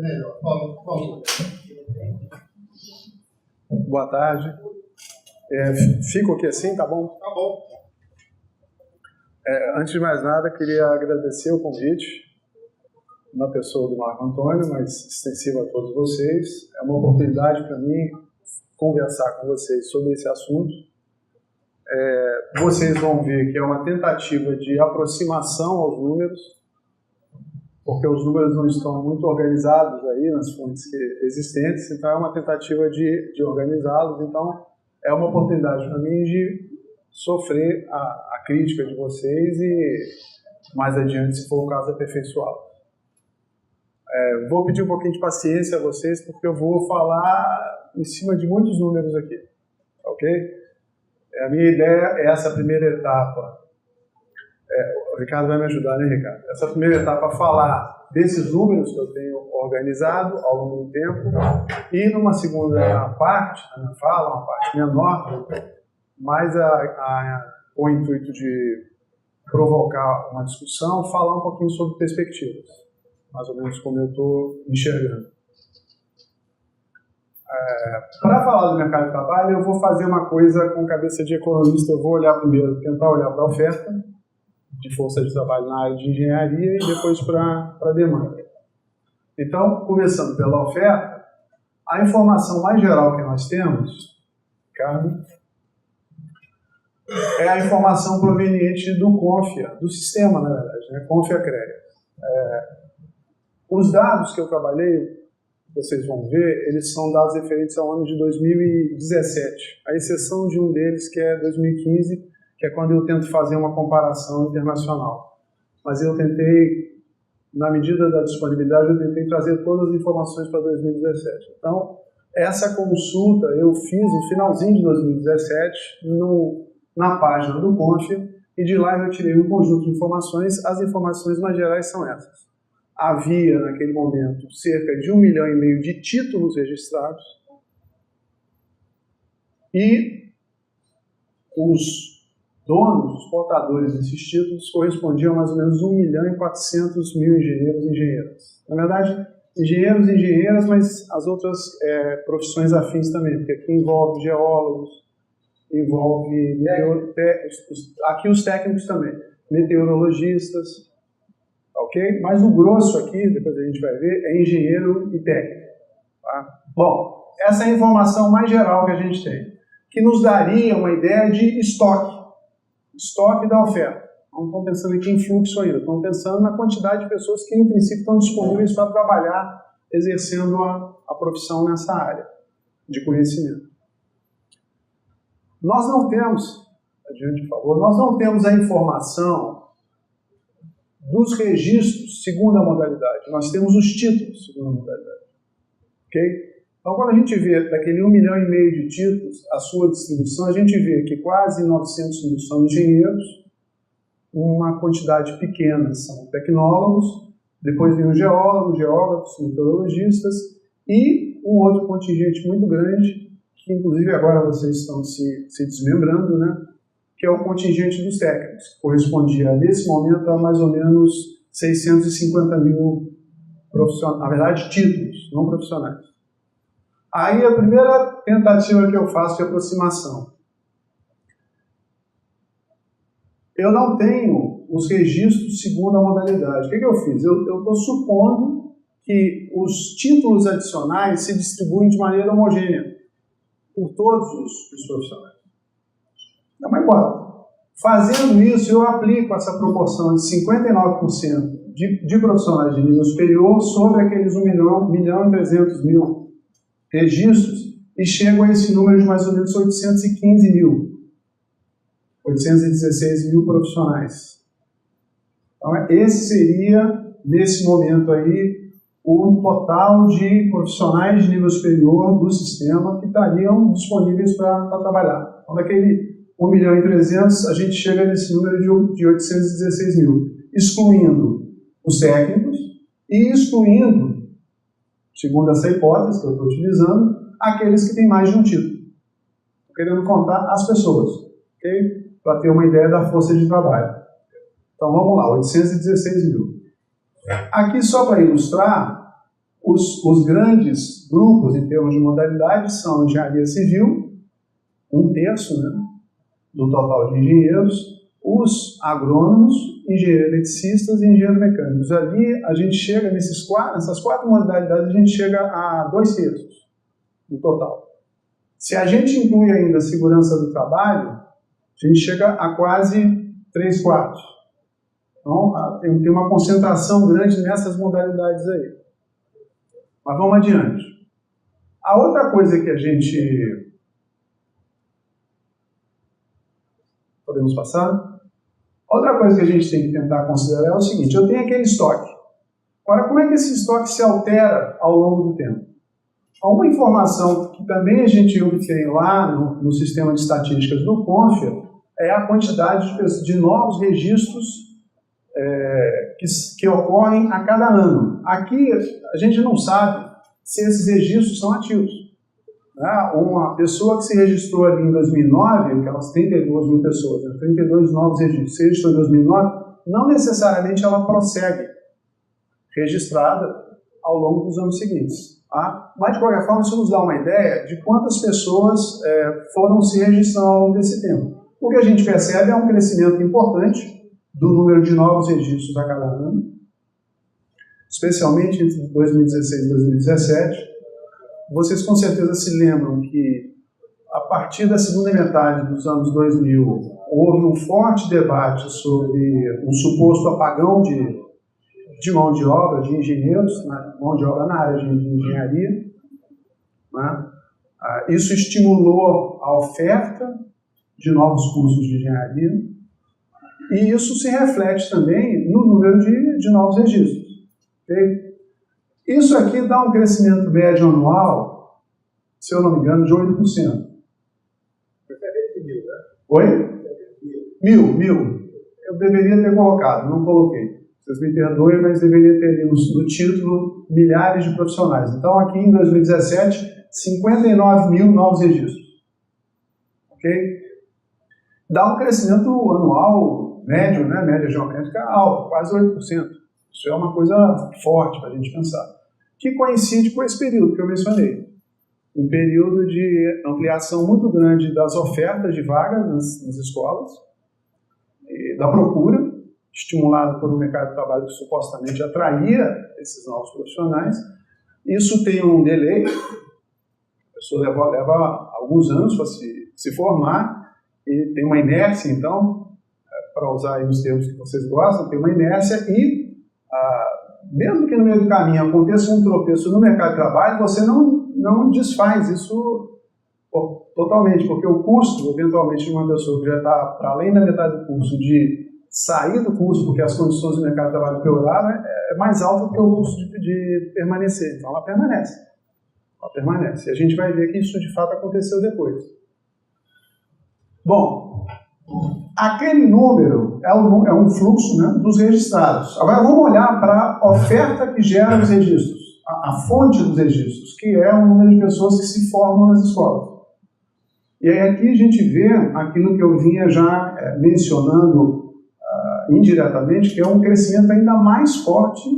É melhor. Por favor. Boa tarde. Fico aqui assim, tá bom? Tá bom. Antes de mais nada, queria agradecer o convite na pessoa do Marco Antônio, mas extensivo a todos vocês. É uma oportunidade para mim conversar com vocês sobre esse assunto. Vocês vão ver que é uma tentativa de aproximação aos números, porque os números não estão muito organizados aí nas fontes existentes, então é uma tentativa de organizá-los. Então é uma oportunidade para mim de sofrer a crítica de vocês e mais adiante, se for o caso, aperfeiçoá-los. Vou pedir um pouquinho de paciência a vocês, porque eu vou falar em cima de muitos números aqui, ok? A minha ideia é essa primeira etapa. O Ricardo vai me ajudar, né, Ricardo? Essa primeira etapa, falar desses números que eu tenho organizado ao longo do tempo, e numa segunda parte, na minha fala, uma parte menor, mas com o intuito de provocar uma discussão, falar um pouquinho sobre perspectivas, mais ou menos como eu estou enxergando. Para falar do mercado de trabalho, eu vou fazer uma coisa com cabeça de economista. Eu vou olhar primeiro, tentar olhar para a oferta de força de trabalho na área de engenharia e depois para a demanda. Então, começando pela oferta, a informação mais geral que nós temos, Ricardo, é a informação proveniente do CONFIA, do sistema, na verdade, né? CONFIA-CREA. Os dados que eu trabalhei, vocês vão ver, eles são dados referentes ao ano de 2017, a exceção de um deles, que é 2015, que é quando eu tento fazer uma comparação internacional. Mas eu tentei, na medida da disponibilidade, eu tentei trazer todas as informações para 2017. Então, essa consulta eu fiz no finalzinho de 2017, na página do CONFIA, e de lá eu tirei um conjunto de informações. As informações mais gerais são essas. Havia, naquele momento, cerca de 1,5 milhão de títulos registrados e os donos, os portadores desses títulos, correspondiam a mais ou menos 1.400.000 engenheiros e engenheiras. Na verdade, engenheiros e engenheiras, mas as outras profissões afins também, porque aqui envolve geólogos, envolve aqui os técnicos também, meteorologistas, ok? Mas o grosso aqui, depois a gente vai ver, é engenheiro e técnico. Tá? Bom, essa é a informação mais geral que a gente tem, que nos daria uma ideia de estoque da oferta. Não estão pensando aqui em fluxo ainda, estão pensando na quantidade de pessoas que, em princípio, estão disponíveis para trabalhar, exercendo a profissão nessa área de conhecimento. Nós não temos, adiante, por favor, nós não temos a informação dos registros segundo a modalidade. Nós temos os títulos segundo a modalidade. Ok? Então, quando a gente vê daquele 1,5 milhão de títulos, a sua distribuição, a gente vê que quase 900 mil são engenheiros, uma quantidade pequena são tecnólogos, depois vem os geólogos, geógrafos, meteorologistas, e um outro contingente muito grande, que inclusive agora vocês estão se desmembrando, né? Que é o contingente dos técnicos, que correspondia nesse momento a mais ou menos 650 mil profissionais, na verdade títulos, não profissionais. Aí a primeira tentativa que eu faço de aproximação. Eu não tenho os registros segundo a modalidade. O que eu fiz? Eu estou supondo que os títulos adicionais se distribuem de maneira homogênea por todos os profissionais. Não importa. Fazendo isso, eu aplico essa proporção de 59% de profissionais de nível superior sobre aqueles 1.300.000 registros e chego a esse número de mais ou menos 816 mil profissionais. Então, esse seria, nesse momento aí, o total de profissionais de nível superior do sistema que estariam disponíveis para trabalhar. Então, daquele 1.300.000, a gente chega nesse número de 816 mil, excluindo os técnicos e excluindo, segundo essa hipótese que eu estou utilizando, aqueles que têm mais de um título. Estou querendo contar as pessoas, ok? Para ter uma ideia da força de trabalho. Então vamos lá, 816 mil. Aqui, só para ilustrar, Os grandes grupos, em termos de modalidade, são engenharia civil, 1/3, né, do total de engenheiros, os agrônomos, engenheiros eletricistas e engenheiros mecânicos. Ali, a gente chega, nessas 4 modalidades, a gente chega a 2/3 do total. Se a gente inclui ainda a segurança do trabalho, a gente chega a quase 3/4. Então, tem uma concentração grande nessas modalidades aí. Mas vamos adiante. A outra coisa que a gente... Podemos passar? Outra coisa que a gente tem que tentar considerar é o seguinte: eu tenho aquele estoque. Agora, como é que esse estoque se altera ao longo do tempo? Uma informação que também a gente obtém lá no sistema de estatísticas do CONFIA é a quantidade de novos registros que ocorrem a cada ano. Aqui, a gente não sabe se esses registros são ativos. Uma pessoa que se registrou ali em 2009, aquelas 32 mil pessoas, 32 novos registros, se registrou em 2009, não necessariamente ela prossegue registrada ao longo dos anos seguintes. Mas, de qualquer forma, isso nos dá uma ideia de quantas pessoas foram se registrando ao longo desse tempo. O que a gente percebe é um crescimento importante do número de novos registros a cada ano, especialmente entre 2016 e 2017. Vocês com certeza se lembram que, a partir da segunda metade dos anos 2000, houve um forte debate sobre um suposto apagão de mão de obra, de engenheiros, mão de obra na área de engenharia. Né? Isso estimulou a oferta de novos cursos de engenharia, e isso se reflete também no número de novos registros. Okay? Isso aqui dá um crescimento médio anual, se eu não me engano, de 8%. Oi? 1.000. Eu deveria ter colocado, não coloquei. Vocês me perdoem, mas deveria ter ali no título milhares de profissionais. Então, aqui em 2017, 59 mil novos registros. Ok? Dá um crescimento anual médio, né, média geométrica alta, quase 8%. Isso é uma coisa forte para a gente pensar. Que coincide com esse período que eu mencionei. Um período de ampliação muito grande das ofertas de vagas nas escolas, e da procura, estimulada por um mercado de trabalho que supostamente atraía esses novos profissionais. Isso tem um delay, a pessoa leva alguns anos para se formar, e tem uma inércia, então, para usar aí os termos que vocês gostam, tem uma inércia e, mesmo que no meio do caminho aconteça um tropeço no mercado de trabalho, você não desfaz isso totalmente, porque o custo, eventualmente, de uma pessoa que já está para além da metade do curso, de sair do curso porque as condições do mercado de trabalho pioraram, é mais alto do que o custo de permanecer. Então, ela permanece. Ela permanece. E a gente vai ver que isso, de fato, aconteceu depois. Bom, aquele número é um fluxo, né, dos registrados. Agora vamos olhar para a oferta que gera os registros, a fonte dos registros, que é o número de pessoas que se formam nas escolas. E aí aqui a gente vê aquilo que eu vinha já mencionando indiretamente, que é um crescimento ainda mais forte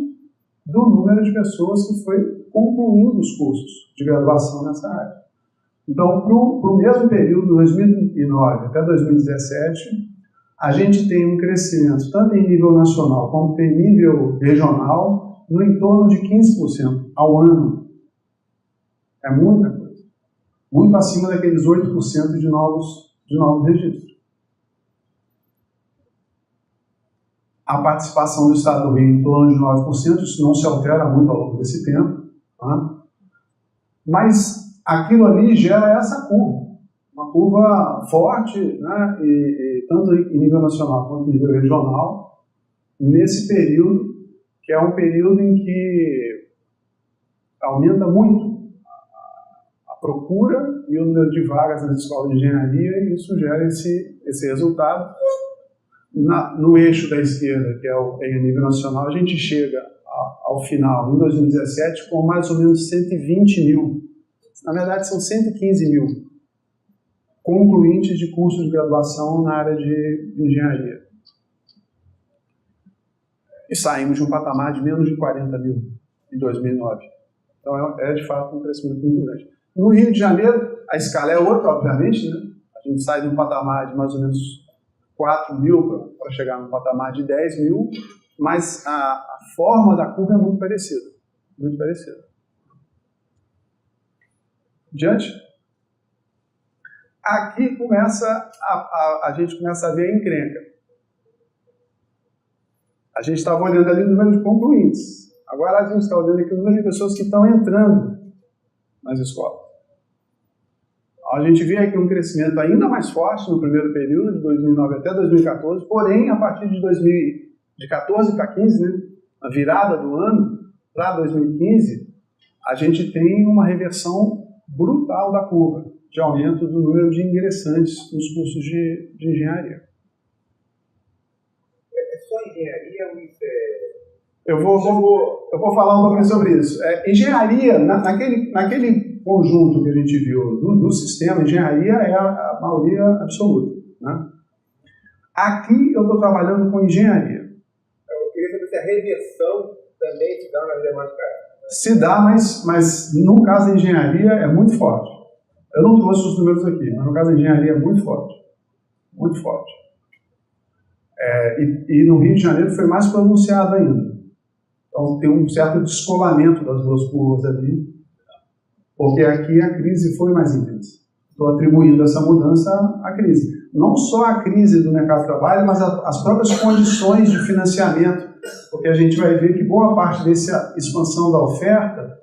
do número de pessoas que foi concluindo os cursos de graduação nessa área. Então, para o mesmo período, 2009 até 2017, a gente tem um crescimento, tanto em nível nacional como em nível regional, no entorno de 15% ao ano. É muita coisa. Muito acima daqueles 8% de novos registros. A participação do Estado do Rio em torno de 9%, isso não se altera muito ao longo desse tempo. Tá? Mas aquilo ali gera essa curva, uma curva forte, né, e tanto em nível nacional quanto em nível regional, nesse período, que é um período em que aumenta muito a procura e o número de vagas nas escolas de engenharia, e isso gera esse resultado. No eixo da esquerda, que é em nível nacional, a gente chega ao final, em 2017, com mais ou menos 120 mil. Na verdade, são 115 mil concluintes de cursos de graduação na área de engenharia. E saímos de um patamar de menos de 40 mil em 2009. Então, é de fato um crescimento muito grande. No Rio de Janeiro, a escala é outra, obviamente, né? A gente sai de um patamar de mais ou menos 4 mil para chegar num patamar de 10 mil, mas a forma da curva é muito parecida. Muito parecida. Diante. Aqui começa a gente começa a ver a encrenca. A gente estava olhando ali o número de concluintes. Agora a gente está olhando aqui o número de pessoas que estão entrando nas escolas. A gente vê aqui um crescimento ainda mais forte no primeiro período, de 2009 até 2014, porém, a partir de 2014 para 2015, né, a virada do ano para 2015, a gente tem uma reversão brutal da curva de aumento do número de ingressantes nos cursos de engenharia. É só engenharia ou isso é... Eu vou falar um pouquinho sobre isso. Engenharia, naquele conjunto que a gente viu do sistema, engenharia é a maioria absoluta, né? Aqui eu estou trabalhando com engenharia. Eu queria saber se a reversão também se dá nas demais caras. Se dá, mas no caso da engenharia é muito forte. Eu não trouxe os números aqui, mas no caso da engenharia é muito forte. Muito forte. E no Rio de Janeiro foi mais pronunciado ainda. Então tem um certo descolamento das duas curvas ali, porque aqui a crise foi mais intensa. Estou atribuindo essa mudança à crise. Não só a crise do mercado de trabalho, mas as próprias condições de financiamento, porque a gente vai ver que boa parte dessa expansão da oferta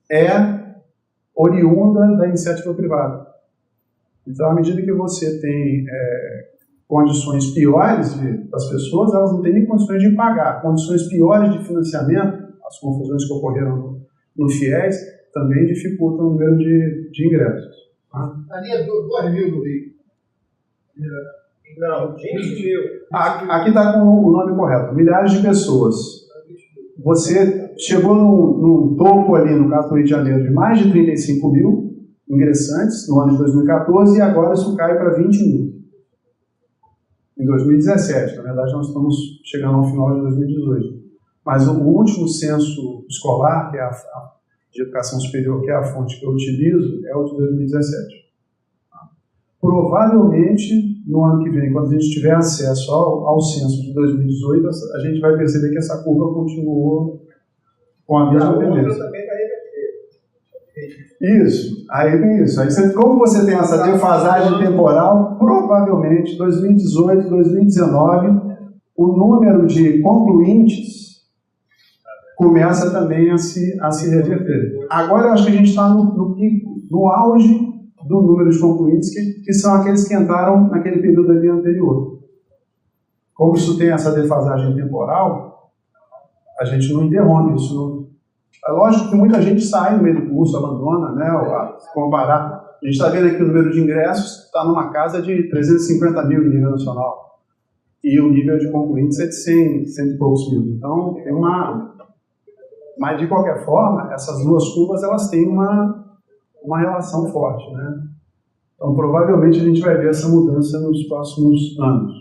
é oriunda da iniciativa privada. Então, à medida que você tem condições piores das pessoas, elas não têm nem condições de pagar. Condições piores de financiamento, as confusões que ocorreram no FIES, também dificultam o número de ingressos. Tá? Ali é 2 mil no Rio. Não, 20 mil. Aqui está com o nome correto. Milhares de pessoas. Você chegou num topo ali, no caso do Rio de Janeiro, de mais de 35 mil ingressantes no ano de 2014 e agora isso cai para 20 mil. Em 2017, na verdade nós estamos chegando ao final de 2018. Mas o último censo escolar, que é de educação superior, que é a fonte que eu utilizo, é o de 2017. Provavelmente, no ano que vem, quando a gente tiver acesso ao censo de 2018, a gente vai perceber que essa curva continuou com a mesma tendência. Isso, aí tem isso. Como você tem essa defasagem temporal, provavelmente 2018, 2019, o número de concluintes começa também a se reverter. Agora eu acho que a gente está no auge do número de concluintes, que são aqueles que entraram naquele período ali anterior. Como isso tem essa defasagem temporal, a gente não interrompe isso. É lógico que muita gente sai no meio do curso, abandona, né? Se comparar, a gente está vendo aqui o número de ingressos, está numa casa de 350 mil em nível nacional. E o nível de concluintes é de 100 e poucos mil. Então, tem uma... Mas, de qualquer forma, essas duas curvas, elas têm uma relação forte, né? Então, provavelmente, a gente vai ver essa mudança nos próximos anos.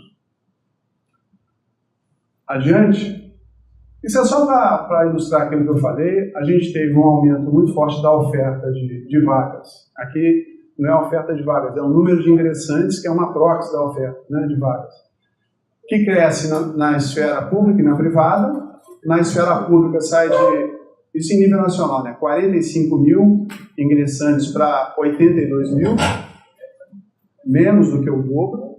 Adiante. Isso é só para ilustrar aquilo que eu falei. A gente teve um aumento muito forte da oferta de vagas. Aqui não é a oferta de vagas, é o número de ingressantes, que é uma proxy da oferta, né, de vagas. Que cresce na esfera pública e na privada. Na esfera pública sai de... Isso em nível nacional, né? 45 mil ingressantes para 82 mil, menos do que o dobro.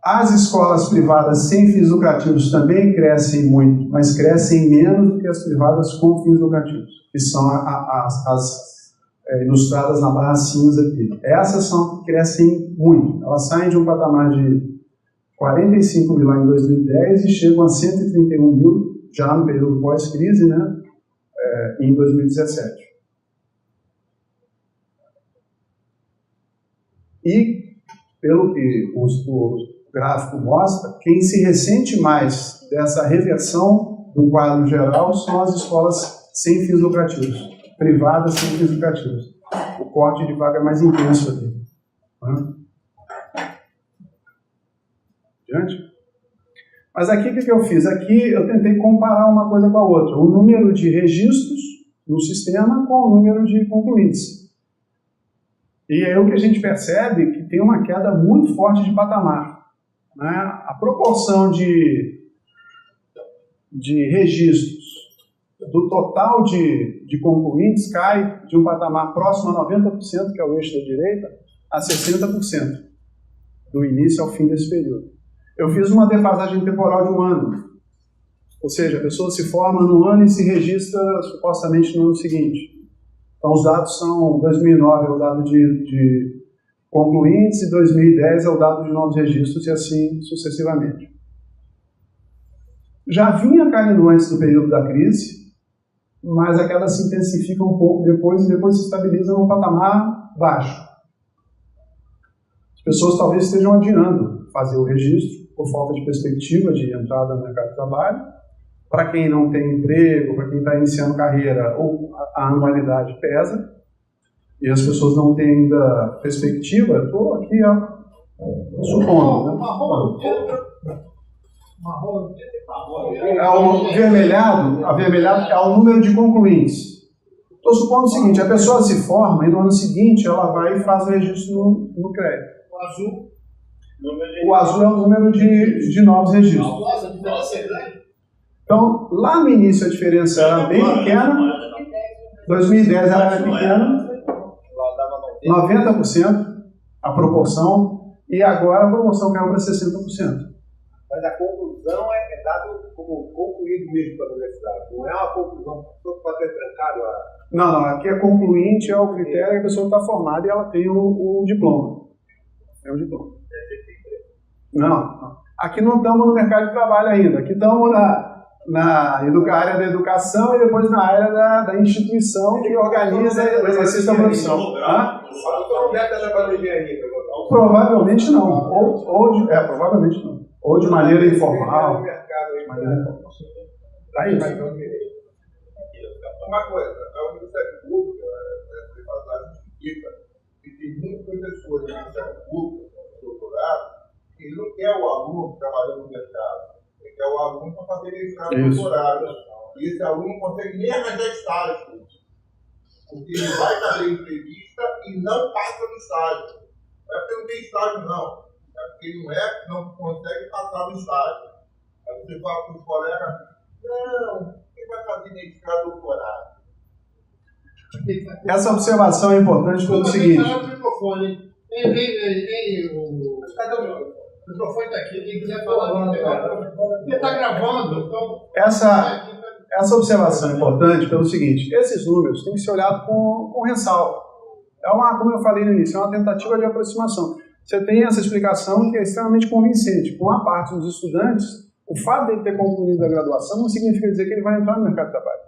As escolas privadas sem fins lucrativos também crescem muito, mas crescem menos do que as privadas com fins lucrativos, que são as ilustradas na barra cinza aqui. Essas são que crescem muito. Elas saem de um patamar de 45 mil lá em 2010 e chegam a 131 mil já no período pós-crise, né? Em 2017. E, pelo que o gráfico mostra, quem se ressente mais dessa reversão do quadro geral são as escolas sem fins lucrativos, privadas sem fins lucrativos. O corte de vaga é mais intenso aqui. Adiante. Mas aqui o que eu fiz? Aqui eu tentei comparar uma coisa com a outra. O número de registros no sistema com o número de concluintes. E aí o que a gente percebe é que tem uma queda muito forte de patamar, né? A proporção de registros do total de concluintes cai de um patamar próximo a 90%, que é o eixo da direita, a 60% do início ao fim desse período. Eu fiz uma defasagem temporal de 1 ano, ou seja, a pessoa se forma no ano e se registra supostamente no ano seguinte. Então os dados são, 2009 é o dado de concluintes e 2010 é o dado de novos registros e assim sucessivamente. Já vinha caindo antes do período da crise, mas a queda se intensifica um pouco depois e depois se estabiliza num patamar baixo. As pessoas talvez estejam adiando fazer o registro por falta de perspectiva de entrada no mercado de trabalho. Para quem não tem emprego, para quem está iniciando carreira, ou a anualidade pesa, e as pessoas não têm ainda perspectiva, eu estou aqui supondo. Né? Avermelhado é o número de concluintes. Estou supondo o seguinte, a pessoa se forma e no ano seguinte ela vai e faz o registro no CREA. O azul é o número de novos registros. Então, lá no início a diferença era bem pequena, 2010 era pequena, 90% a proporção, e agora a proporção caiu para 60%. Mas a conclusão é dado como concluído mesmo pela universidade, não é uma conclusão que a pessoa pode ter trancado a... Não, aqui é concluinte, é o critério que a pessoa está formada e ela tem o diploma. É o diploma. Não. Aqui não estamos no mercado de trabalho ainda, aqui estamos na área da educação e depois na área da instituição que organiza o exercício da profissão. Provavelmente não. Provavelmente não. Ou de maneira informal. Aí. Uma coisa, a universidade pública, e tem muitos professores da universidade pública, doutorado, que ele não quer o aluno trabalhando no mercado. Ele quer o aluno para fazer mestrado e doutorado. E esse aluno não consegue nem arranjar estágio. Porque ele vai fazer entrevista e não passa no estágio. Não é porque não tem estágio, não. É porque ele não consegue passar no estágio. Aí você fala para os colegas, não, quem vai fazer mestrado doutorado? Essa observação é importante pelo seguinte. O microfone está aqui, quem quiser falar, porque está gravando. Então... Essa observação é importante pelo seguinte, esses números têm que ser olhados com ressalva. Como eu falei no início, é uma tentativa de aproximação. Você tem essa explicação que é extremamente convincente. Com a parte dos estudantes, o fato de ele ter concluído a graduação não significa dizer que ele vai entrar no mercado de trabalho.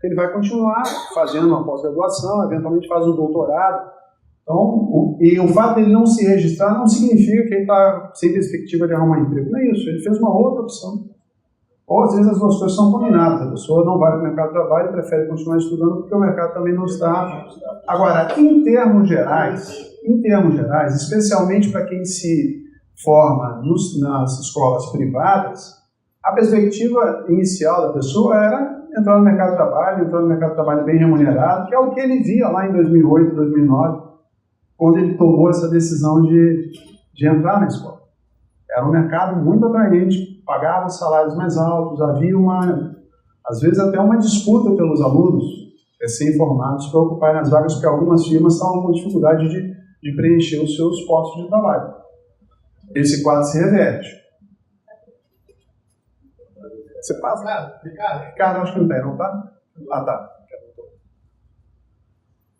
Ele vai continuar fazendo uma pós-graduação, eventualmente faz um doutorado. Então, e o fato de ele não se registrar não significa que ele está sem perspectiva de arrumar emprego. Não é isso, ele fez uma outra opção. Ou às vezes as duas coisas são combinadas. A pessoa não vai para o mercado de trabalho e prefere continuar estudando porque o mercado também não está. Agora, em termos gerais, especialmente para quem se forma nas escolas privadas, a perspectiva inicial da pessoa era entrar no mercado de trabalho bem remunerado, que é o que ele via lá em 2008, 2009, quando ele tomou essa decisão de entrar na escola. Era um mercado muito atraente, pagava salários mais altos, havia às vezes até uma disputa pelos alunos recém-formados para ocuparem as vagas, porque algumas firmas estavam com dificuldade de preencher os seus postos de trabalho. Esse quadro se reverte. Você passa? Ricardo, acho que não tem, não tá? Ah, tá.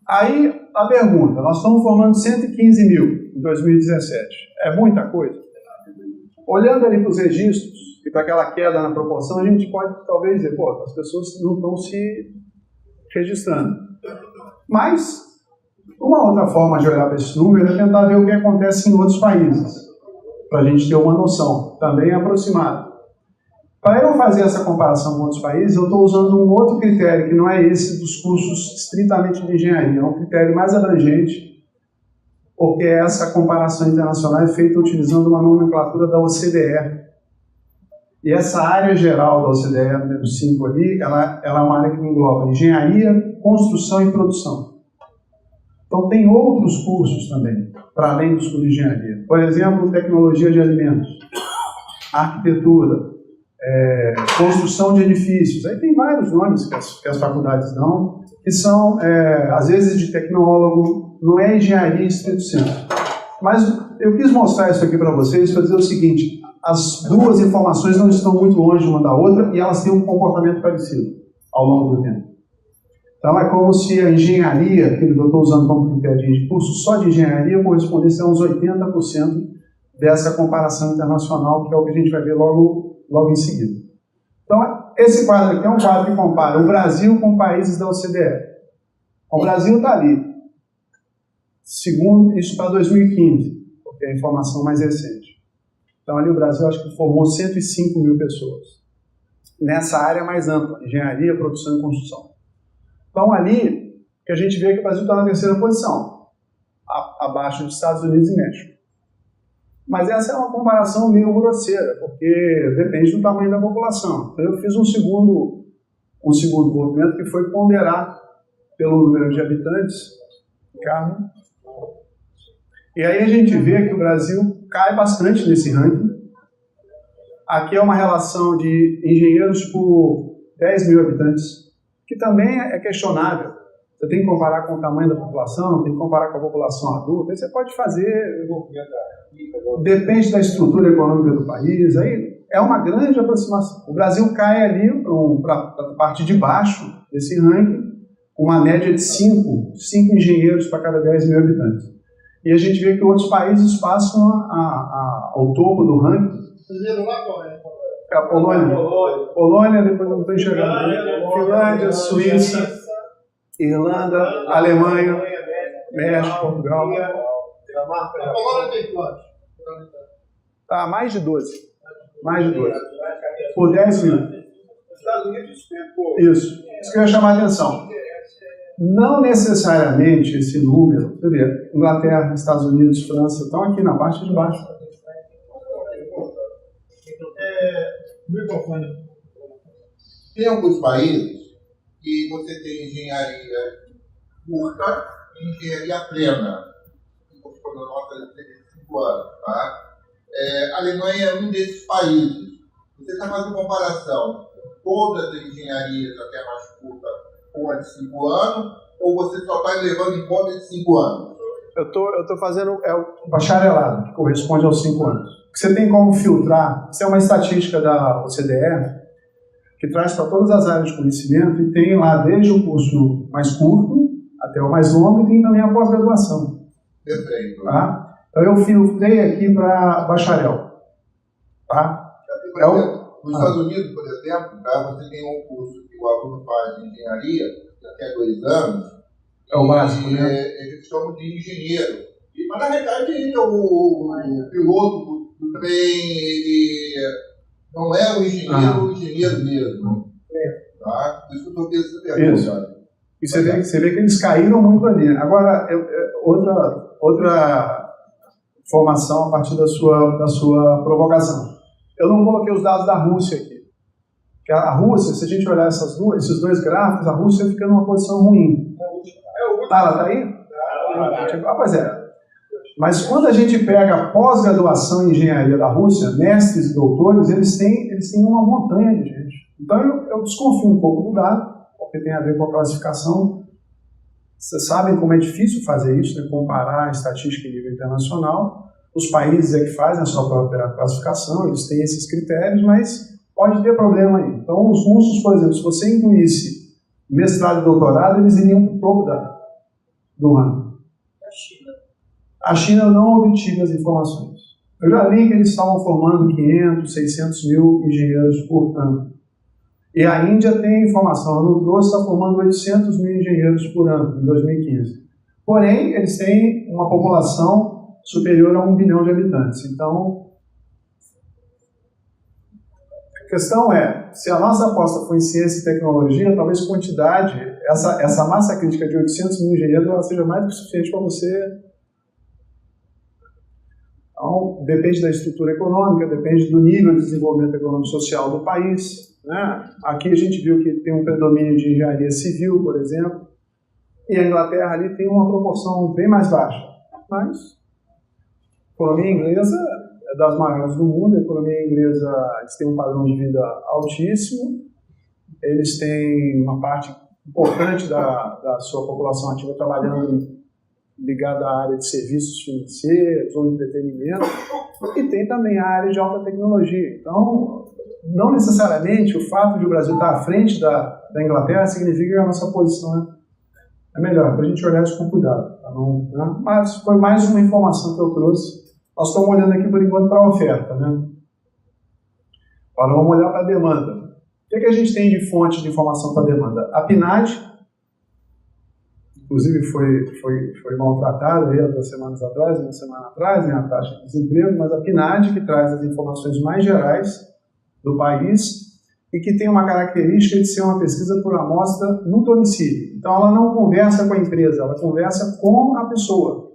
Aí, a pergunta, nós estamos formando 115 mil em 2017. É muita coisa? Olhando ali para os registros e para aquela queda na proporção, a gente pode talvez dizer, as pessoas não estão se registrando. Mas, uma outra forma de olhar para esse número é tentar ver o que acontece em outros países, para a gente ter uma noção, também aproximada. Para eu fazer essa comparação com outros países, eu estou usando um outro critério, que não é esse dos cursos estritamente de engenharia, é um critério mais abrangente, porque essa comparação internacional é feita utilizando uma nomenclatura da OCDE. E essa área geral da OCDE, número 5 ali, ela é uma área que engloba engenharia, construção e produção. Então, tem outros cursos também, para além dos cursos de engenharia. Por exemplo, tecnologia de alimentos, arquitetura, construção de edifícios. Aí tem vários nomes que as faculdades dão, que são, às vezes, de tecnólogo, não é engenharia estrito senso. Mas eu quis mostrar isso aqui para vocês, para dizer o seguinte: as duas informações não estão muito longe uma da outra e elas têm um comportamento parecido ao longo do tempo. Então é como se a engenharia, que eu estou usando como critério de curso só de engenharia, correspondesse a uns 80% dessa comparação internacional, que é o que a gente vai ver logo em seguida. Então, esse quadro aqui é um quadro que compara o Brasil com países da OCDE. O Brasil está ali, segundo isso para 2015, porque é a informação mais recente. Então, ali o Brasil acho que formou 105 mil pessoas, nessa área mais ampla, engenharia, produção e construção. Então, ali, que a gente vê que o Brasil está na terceira posição, abaixo dos Estados Unidos e México. Mas essa é uma comparação meio grosseira, porque depende do tamanho da população. Então, eu fiz um segundo movimento, que foi ponderar pelo número de habitantes, Carmen. E aí a gente vê que o Brasil cai bastante nesse ranking. Aqui é uma relação de engenheiros por 10 mil habitantes, que também é questionável. Você tem que comparar com o tamanho da população, tem que comparar com a população adulta, aí você pode fazer, depende da estrutura econômica do país, aí é uma grande aproximação. O Brasil cai ali para a parte de baixo desse ranking, uma média de 5 engenheiros para cada 10 mil habitantes. E a gente vê que outros países passam ao topo do ranking. Vocês viram lá qual é? A Polônia, depois eu não estou enxergando. Finlândia, Suíça, Irlanda, Alemanha, México, Portugal. A Polônia tem quantos? Tá, mais de 12. Mais de 12. Por 10 mil. Isso que eu ia chamar a atenção. Não necessariamente esse número, você vê, Inglaterra, Estados Unidos, França, estão aqui na parte de baixo. Microfone. Tem alguns países que você tem engenharia curta e engenharia plena. Quando a nossa tem 5 anos, tá? A Alemanha é um desses países. Você está fazendo comparação com todas as engenharias até mais curtas com a de 5 anos, ou você só está levando em conta de 5 anos? Eu estou fazendo o bacharelado, que corresponde aos 5 anos. Você tem como filtrar, isso é uma estatística da OCDE, que traz para todas as áreas de conhecimento, e tem lá desde o curso mais curto até o mais longo, e tem também a pós-graduação. Perfeito. Tá? Então eu filtrei aqui para bacharel. Tá? Por exemplo, nos Estados Unidos, por exemplo, tá, você tem um curso que o aluno faz de engenharia, até 2 anos. É o básico, né? Eles chamam de engenheiro. Mas na realidade o piloto do trem, ele não é o engenheiro mesmo. Tá? Isso que eu estou pensando. Isso. E você vê que eles caíram muito ali. Agora, outra informação a partir da sua provocação. Eu não coloquei os dados da Rússia aqui. Porque a Rússia, se a gente olhar esses dois gráficos, a Rússia fica numa posição ruim. Ela está aí? Pois é. Mas quando a gente pega a pós-graduação em engenharia da Rússia, mestres e doutores, eles têm uma montanha de gente. Então eu desconfio um pouco do dado, porque tem a ver com a classificação. Vocês sabem como é difícil fazer isso, né? Comparar a estatística em nível internacional. Os países é que fazem a sua própria classificação, eles têm esses critérios, mas pode ter problema aí. Então, os russos, por exemplo, se você incluísse mestrado e doutorado, eles iriam para o topo do ranking. A China eu não obtive as informações. Eu já li que eles estavam formando 500, 600 mil engenheiros por ano. E a Índia tem informação, eu não trouxe, está formando 800 mil engenheiros por ano, em 2015. Porém, eles têm uma população superior a 1 bilhão de habitantes. Então, a questão é, se a nossa aposta for em ciência e tecnologia, talvez quantidade, essa massa crítica de 800 mil engenheiros, ela seja mais do que suficiente para você. Então, depende da estrutura econômica, depende do nível de desenvolvimento econômico e social do país, né? Aqui a gente viu que tem um predomínio de engenharia civil, por exemplo. E a Inglaterra ali tem uma proporção bem mais baixa. Mas a economia inglesa é das maiores do mundo, a economia inglesa, eles têm um padrão de vida altíssimo, eles têm uma parte importante da sua população ativa trabalhando ligada à área de serviços financeiros ou entretenimento, e tem também a área de alta tecnologia. Então, não necessariamente o fato de o Brasil estar à frente da Inglaterra significa que a nossa posição é melhor, para a gente olhar isso com cuidado. Tá? Não, né? Mas foi mais uma informação que eu trouxe. Nós estamos olhando aqui por enquanto para a oferta, né? Agora vamos olhar para a demanda. O que a gente tem de fonte de informação para a demanda? A PNAD, inclusive foi maltratada aí há 2 semanas atrás, uma semana atrás, né, a taxa de desemprego, mas a PNAD que traz as informações mais gerais do país e que tem uma característica de ser uma pesquisa por amostra no domicílio. Então ela não conversa com a empresa, ela conversa com a pessoa.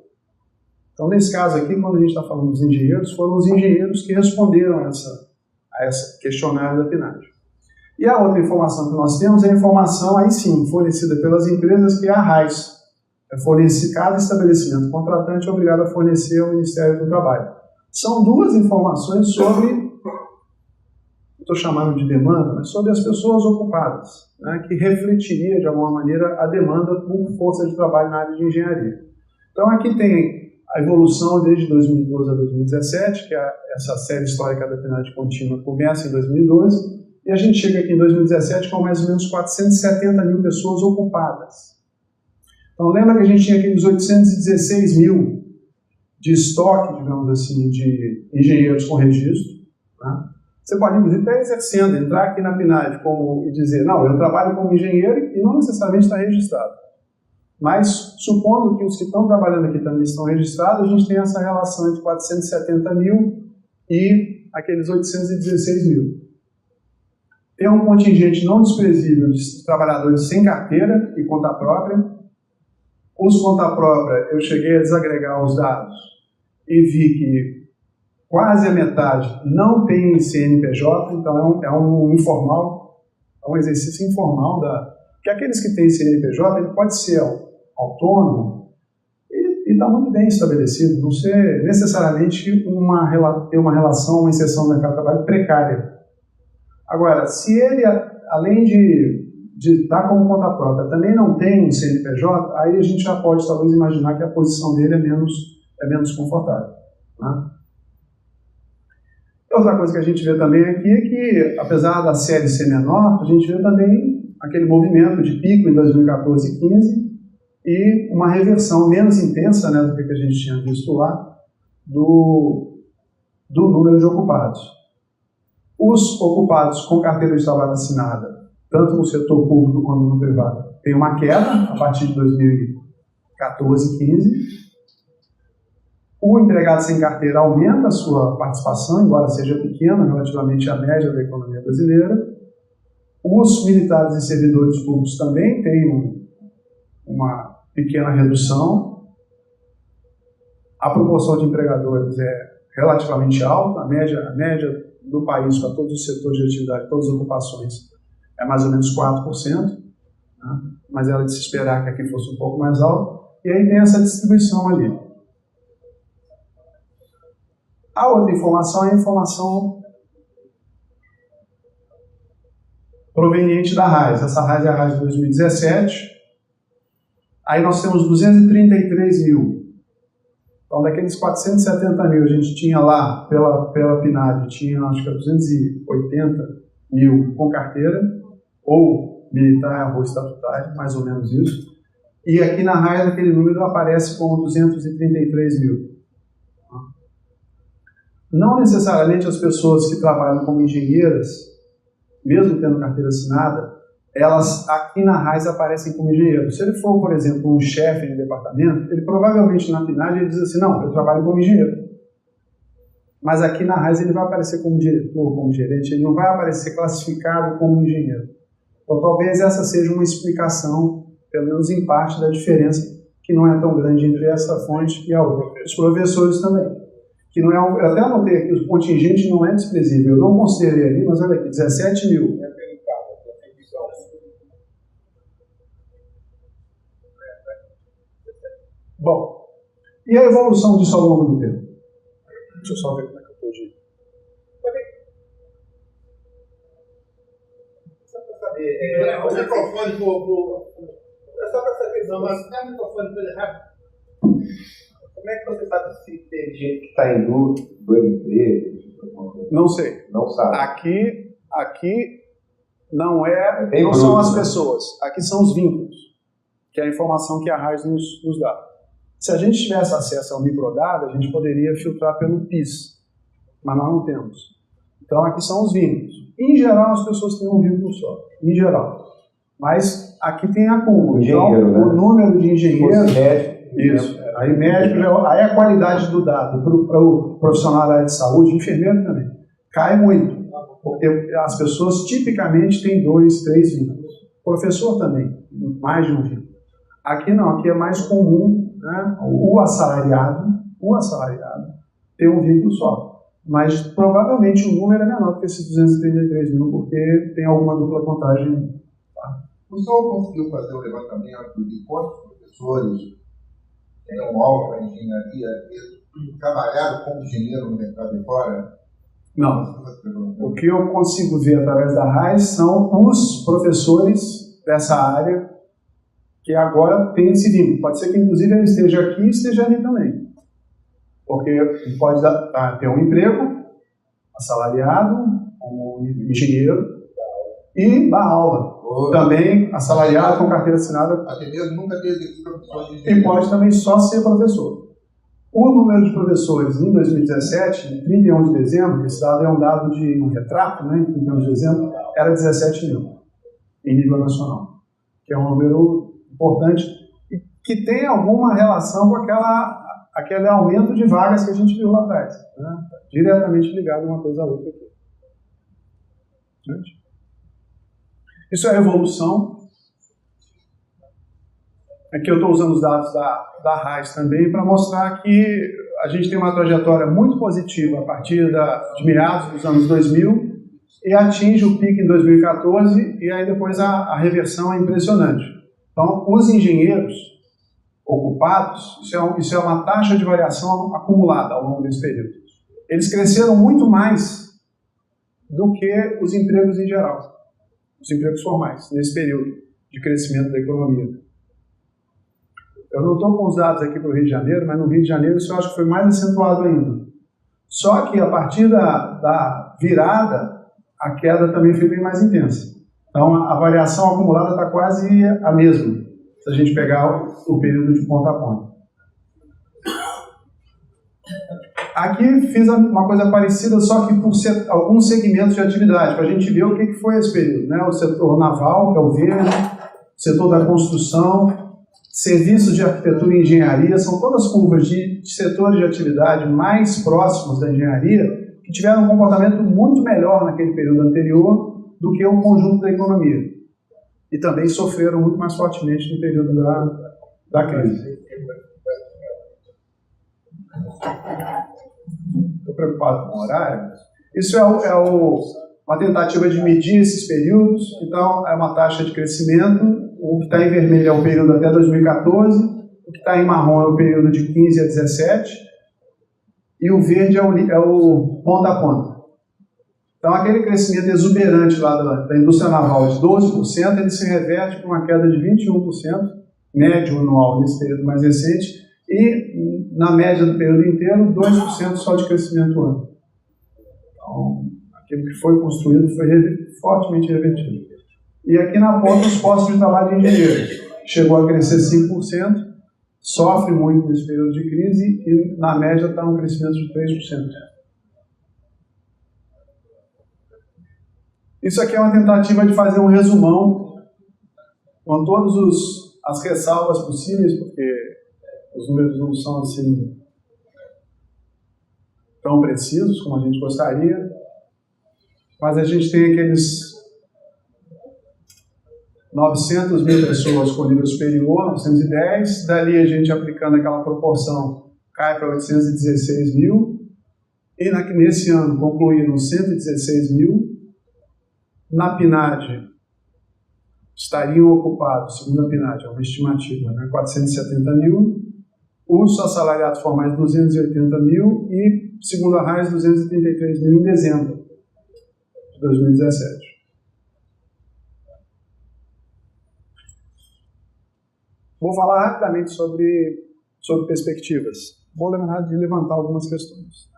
Então nesse caso aqui, quando a gente está falando dos engenheiros, foram os engenheiros que responderam a esse questionário da PNAD. E a outra informação que nós temos é a informação, aí sim, fornecida pelas empresas, que é a RAIS. Cada estabelecimento contratante é obrigado a fornecer ao Ministério do Trabalho. São 2 informações sobre, estou chamando de demanda, mas sobre as pessoas ocupadas, né, que refletiria, de alguma maneira, a demanda por força de trabalho na área de engenharia. Então aqui tem a evolução desde 2012 a 2017, que é essa série histórica da PNAD contínua começa em 2012, e a gente chega aqui em 2017 com mais ou menos 470 mil pessoas ocupadas. Então lembra que a gente tinha aqueles 816 mil de estoque, digamos assim, de engenheiros com registro. Né? Você pode, inclusive, estar exercendo, entrar aqui na PNAD e dizer, não, eu trabalho como engenheiro e não necessariamente está registrado. Mas, supondo que os que estão trabalhando aqui também estão registrados, a gente tem essa relação entre 470 mil e aqueles 816 mil. Tem um contingente não desprezível de trabalhadores sem carteira e conta própria. Os conta própria, eu cheguei a desagregar os dados e vi que quase a metade não tem CNPJ, então é um informal, é um exercício informal porque aqueles que têm CNPJ, ele pode ser autônomo e está muito bem estabelecido, não ser necessariamente ter uma relação, uma inserção no mercado de trabalho precária. Agora, se ele, além de estar como conta própria, também não tem um CNPJ, aí a gente já pode talvez imaginar que a posição dele é menos confortável. Né? Outra coisa que a gente vê também aqui é que, apesar da série ser menor, a gente vê também aquele movimento de pico em 2014 e 2015 e uma reversão menos intensa, né, do que a gente tinha visto lá, do número de ocupados. Os ocupados com carteira de trabalho assinada, tanto no setor público quanto no privado, tem uma queda a partir de 2014 e 2015. O empregado sem carteira aumenta a sua participação, embora seja pequena relativamente à média da economia brasileira. Os militares e servidores públicos também têm uma pequena redução. A proporção de empregadores é relativamente alta, a média do país para todos os setores de atividade, todas as ocupações, é mais ou menos 4%, né? Mas era de se esperar que aqui fosse um pouco mais alto, e aí tem essa distribuição ali. A outra informação é a informação proveniente da RAIS. Essa RAIS é a RAIS de 2017. Aí nós temos 233 mil. Então, daqueles 470 mil, a gente tinha lá, pela PNAD, tinha acho que 280 mil com carteira, ou militar ou estatutário, mais ou menos isso. E aqui na RAIS, aquele número aparece como 233 mil. Não necessariamente as pessoas que trabalham como engenheiras, mesmo tendo carteira assinada, elas aqui na RAIS aparecem como engenheiro. Se ele for, por exemplo, um chefe de departamento, ele provavelmente na PNAD ele diz assim, não, eu trabalho como engenheiro. Mas aqui na RAIS ele vai aparecer como diretor, como gerente, ele não vai aparecer classificado como engenheiro. Então talvez essa seja uma explicação, pelo menos em parte, da diferença que não é tão grande entre essa fonte e a outra. Os professores também. Que não é eu até anotei aqui, o contingente não é desprezível. Eu não considerei ali, mas olha aqui, 17 mil. Bom, e a evolução disso ao longo do tempo? Deixa eu só ver como é que eu estou de... Só para saber, o microfone é só para saber, não, mas dá o microfone para ele rápido. Como é que você sabe se tem gente que está em dois empregos? Não sei. Não sabe. Aqui não são as pessoas, aqui são os vínculos, que é a informação que a RAIS nos dá. Se a gente tivesse acesso ao microdado, a gente poderia filtrar pelo PIS, mas nós não temos. Então aqui são os vínculos. Em geral, as pessoas têm um vínculo só, em geral. Mas aqui tem acúmulo. Então, né? O número de engenheiros... Isso. Aí médico, aí a qualidade do dado para o profissional da área de saúde, enfermeiro também, cai muito. Porque as pessoas tipicamente têm 2, 3 vínculos. Professor também, mais de um vínculo. Aqui não, aqui é mais comum, né, o assalariado ter um vínculo só. Mas provavelmente o número é menor do que esses 233 mil, porque tem alguma dupla contagem. Tá? O senhor conseguiu fazer o levantamento de quantos professores têm aula para engenharia e trabalharam como engenheiro no mercado de fora? Não. O que eu consigo ver através da RAIS são os professores dessa área que agora tem esse vínculo. Pode ser que, inclusive, ele esteja aqui e esteja ali também. Porque ele pode ter um emprego, assalariado, como engenheiro, e dar aula. Também assalariado com carteira assinada. Até mesmo nunca teve profissão de engenheiro. E pode também só ser professor. O número de professores em 2017, em 31 de dezembro, esse dado é um dado de um retrato, né, em 31 de dezembro, era 17 mil, em nível nacional, que é um número importante e que tem alguma relação com aquele aumento de vagas que a gente viu lá atrás, né? Diretamente ligado uma coisa à outra aqui. Isso é evolução. Aqui eu estou usando os dados da RAIS também para mostrar que a gente tem uma trajetória muito positiva a partir de meados dos anos 2000 e atinge o pico em 2014 e aí depois a reversão é impressionante. Então, os engenheiros ocupados, isso é uma taxa de variação acumulada ao longo desse período. Eles cresceram muito mais do que os empregos em geral, os empregos formais, nesse período de crescimento da economia. Eu não estou com os dados aqui para o Rio de Janeiro, mas no Rio de Janeiro isso eu acho que foi mais acentuado ainda. Só que a partir da virada, a queda também foi bem mais intensa. Então a variação acumulada está quase a mesma, se a gente pegar o período de ponta a ponta. Aqui fiz uma coisa parecida, só que por alguns segmentos de atividade, para a gente ver o que foi esse período, né? O setor naval, que é o verde, o setor da construção, serviços de arquitetura e engenharia, são todas curvas de setores de atividade mais próximos da engenharia, que tiveram um comportamento muito melhor naquele período anterior do que o conjunto da economia. E também sofreram muito mais fortemente no período da crise. Estou preocupado com o horário. Isso uma tentativa de medir esses períodos. Então, é uma taxa de crescimento. O que está em vermelho é o período até 2014. O que está em marrom é o período de 15 a 17. E o verde é o ponta a ponta. Então, aquele crescimento exuberante lá da indústria naval de 12%, ele se reverte com uma queda de 21%, médio anual nesse período mais recente, e na média do período inteiro, 2% só de crescimento ano. Então, aquilo que foi construído foi fortemente revertido. E aqui na ponta, os postos de trabalho de engenheiros. Chegou a crescer 5%, sofre muito nesse período de crise, e na média está um crescimento de 3%. Isso aqui é uma tentativa de fazer um resumão com todas as ressalvas possíveis, porque os números não são assim tão precisos como a gente gostaria, mas a gente tem aqueles 900 mil pessoas com nível superior, 910, dali a gente aplicando aquela proporção cai para 816 mil, e nesse ano concluíram 116 mil. Na PNAD, estariam ocupados, segundo a PNAD, é uma estimativa, né, 470 mil, os assalariados formais 280 mil e, segundo a RAIS, 233 mil em dezembro de 2017. Vou falar rapidamente sobre perspectivas. Vou lembrar de levantar algumas questões.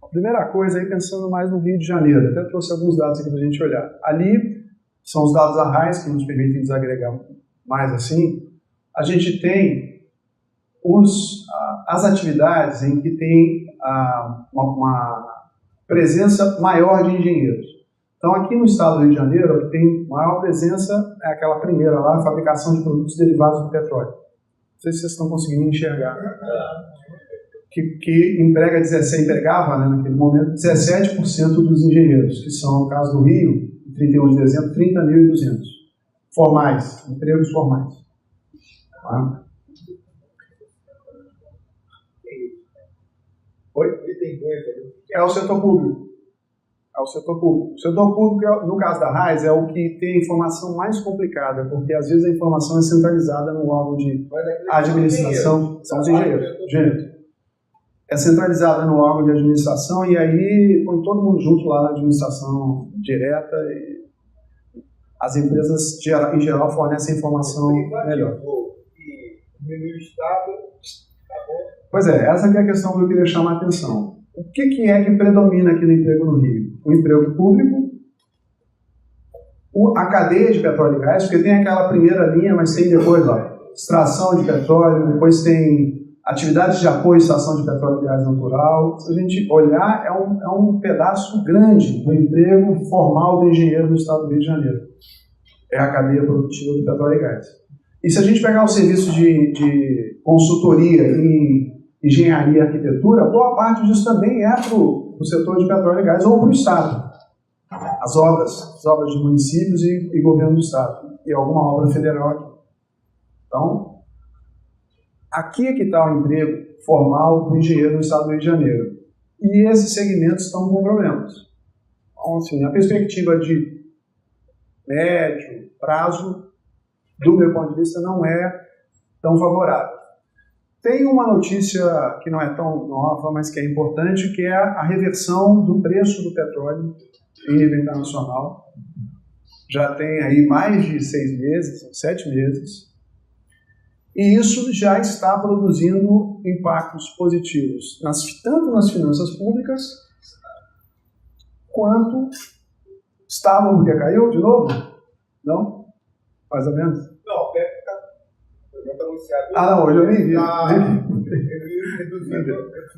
A primeira coisa, aí pensando mais no Rio de Janeiro, até trouxe alguns dados aqui para a gente olhar. Ali são os dados da RAIS que nos permitem desagregar mais assim. A gente tem as atividades em que tem uma presença maior de engenheiros. Então, aqui no estado do Rio de Janeiro, o que tem maior presença é aquela primeira lá, a fabricação de produtos derivados do petróleo. Não sei se vocês estão conseguindo enxergar. Que empregava, né, naquele momento, 17% dos engenheiros, que são, no caso do Rio, em 31 de dezembro, 30.200. Formais, empregos formais. Tá? Oi? É o setor público. É o setor público. O setor público, no caso da RAIS, é o que tem a informação mais complicada, porque às vezes a informação é centralizada no órgão de administração. São os engenheiros. É centralizada no órgão de administração e aí põe todo mundo junto lá na administração direta e as empresas, em geral, fornecem informação melhor. Pois é, essa que é a questão que eu queria chamar a atenção. O que é que predomina aqui no emprego no Rio? O emprego público, a cadeia de petróleo e gás, porque tem aquela primeira linha, mas tem depois, extração de petróleo, depois tem atividades de apoio à extração de petróleo e gás natural. Se a gente olhar, é um pedaço grande do emprego formal do engenheiro no estado do Rio de Janeiro. É a cadeia produtiva do petróleo e gás. E se a gente pegar o serviço de consultoria e engenharia e arquitetura, boa parte disso também é para o setor de petróleo e gás ou para o Estado. As obras de municípios e governo do Estado. E alguma obra federal aqui. Então, aqui é que está o emprego formal do engenheiro no estado do Rio de Janeiro. E esses segmentos estão com problemas. Então, assim, a perspectiva de médio prazo, do meu ponto de vista, não é tão favorável. Tem uma notícia que não é tão nova, mas que é importante, que é a reversão do preço do petróleo em nível internacional. Já tem aí mais de 6 meses, 7 meses. E isso já está produzindo impactos positivos, tanto nas finanças públicas, quanto estavam, porque caiu de novo? Não? Mais ou menos? Não, o PEP está anunciado. Não, hoje eu nem vi.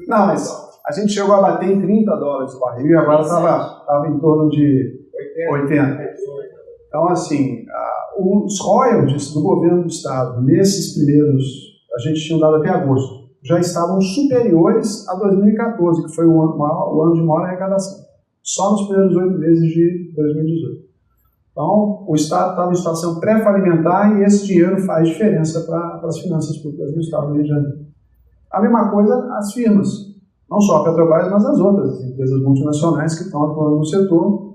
Não, mas a gente chegou a bater em $30 o barril e agora estava em torno de 80. Então, assim, os royalties do governo do estado, nesses primeiros, a gente tinha dado até agosto, já estavam superiores a 2014, que foi o ano de maior arrecadação, só nos primeiros 8 meses de 2018. Então, o estado estava em situação pré-falimentar e esse dinheiro faz diferença para as finanças públicas do estado do Rio de Janeiro. A mesma coisa as firmas, não só a Petrobras, mas as outras, as empresas multinacionais que estão atuando no setor,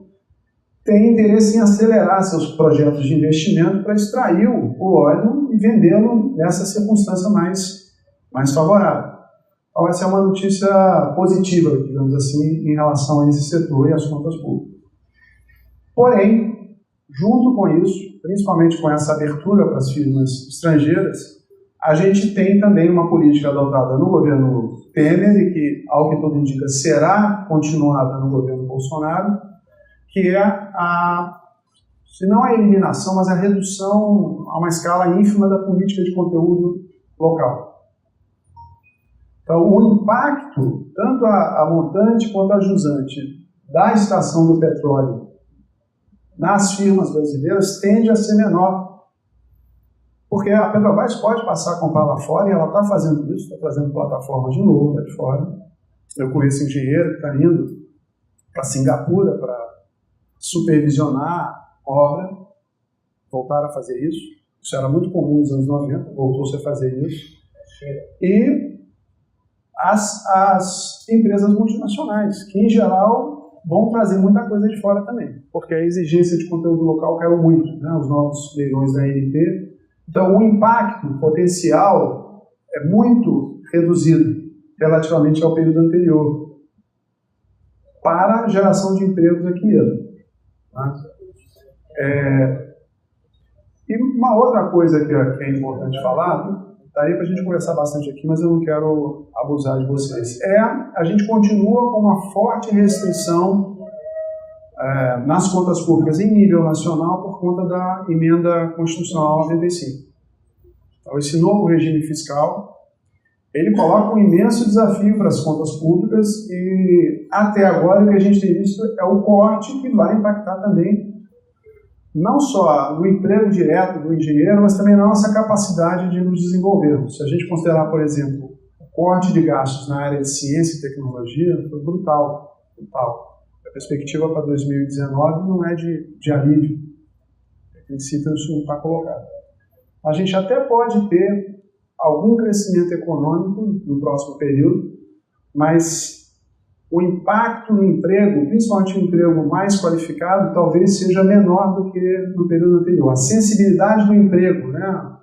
têm interesse em acelerar seus projetos de investimento para extrair o óleo e vendê-lo nessa circunstância mais favorável. Então, essa é uma notícia positiva, digamos assim, em relação a esse setor e às contas públicas. Porém, junto com isso, principalmente com essa abertura para as firmas estrangeiras, a gente tem também uma política adotada no governo Temer e que, ao que tudo indica, será continuada no governo Bolsonaro, que é se não a eliminação, mas a redução a uma escala ínfima da política de conteúdo local. Então, o impacto, tanto a montante quanto a jusante da extração do petróleo nas firmas brasileiras tende a ser menor. Porque a Petrobras pode passar a comprar lá fora e ela está fazendo isso, está fazendo plataforma de novo lá de fora. Eu conheço um engenheiro que está indo para Singapura para supervisionar obra, voltaram a fazer isso. Isso era muito comum nos anos 90, voltou-se a fazer isso. E as empresas multinacionais, que em geral vão trazer muita coisa de fora também, porque a exigência de conteúdo local caiu muito, né? Os novos leilões da ANP. Então, o impacto potencial é muito reduzido relativamente ao período anterior para a geração de empregos aqui mesmo. Tá? E uma outra coisa que é importante falar, daria para a gente conversar bastante aqui, mas eu não quero abusar de vocês, a gente continua com uma forte restrição nas contas públicas em nível nacional por conta da emenda constitucional 95. Então, esse novo regime fiscal, ele coloca um imenso desafio para as contas públicas e, até agora, o que a gente tem visto é o corte que vai impactar também não só no emprego direto do engenheiro, mas também na nossa capacidade de nos desenvolvermos. Se a gente considerar, por exemplo, o corte de gastos na área de ciência e tecnologia, foi brutal. A perspectiva para 2019 não é de alívio. A princípio, isso não está colocado. A gente até pode ter algum crescimento econômico no próximo período, mas o impacto no emprego, principalmente no emprego mais qualificado, talvez seja menor do que no período anterior. A sensibilidade do emprego, né?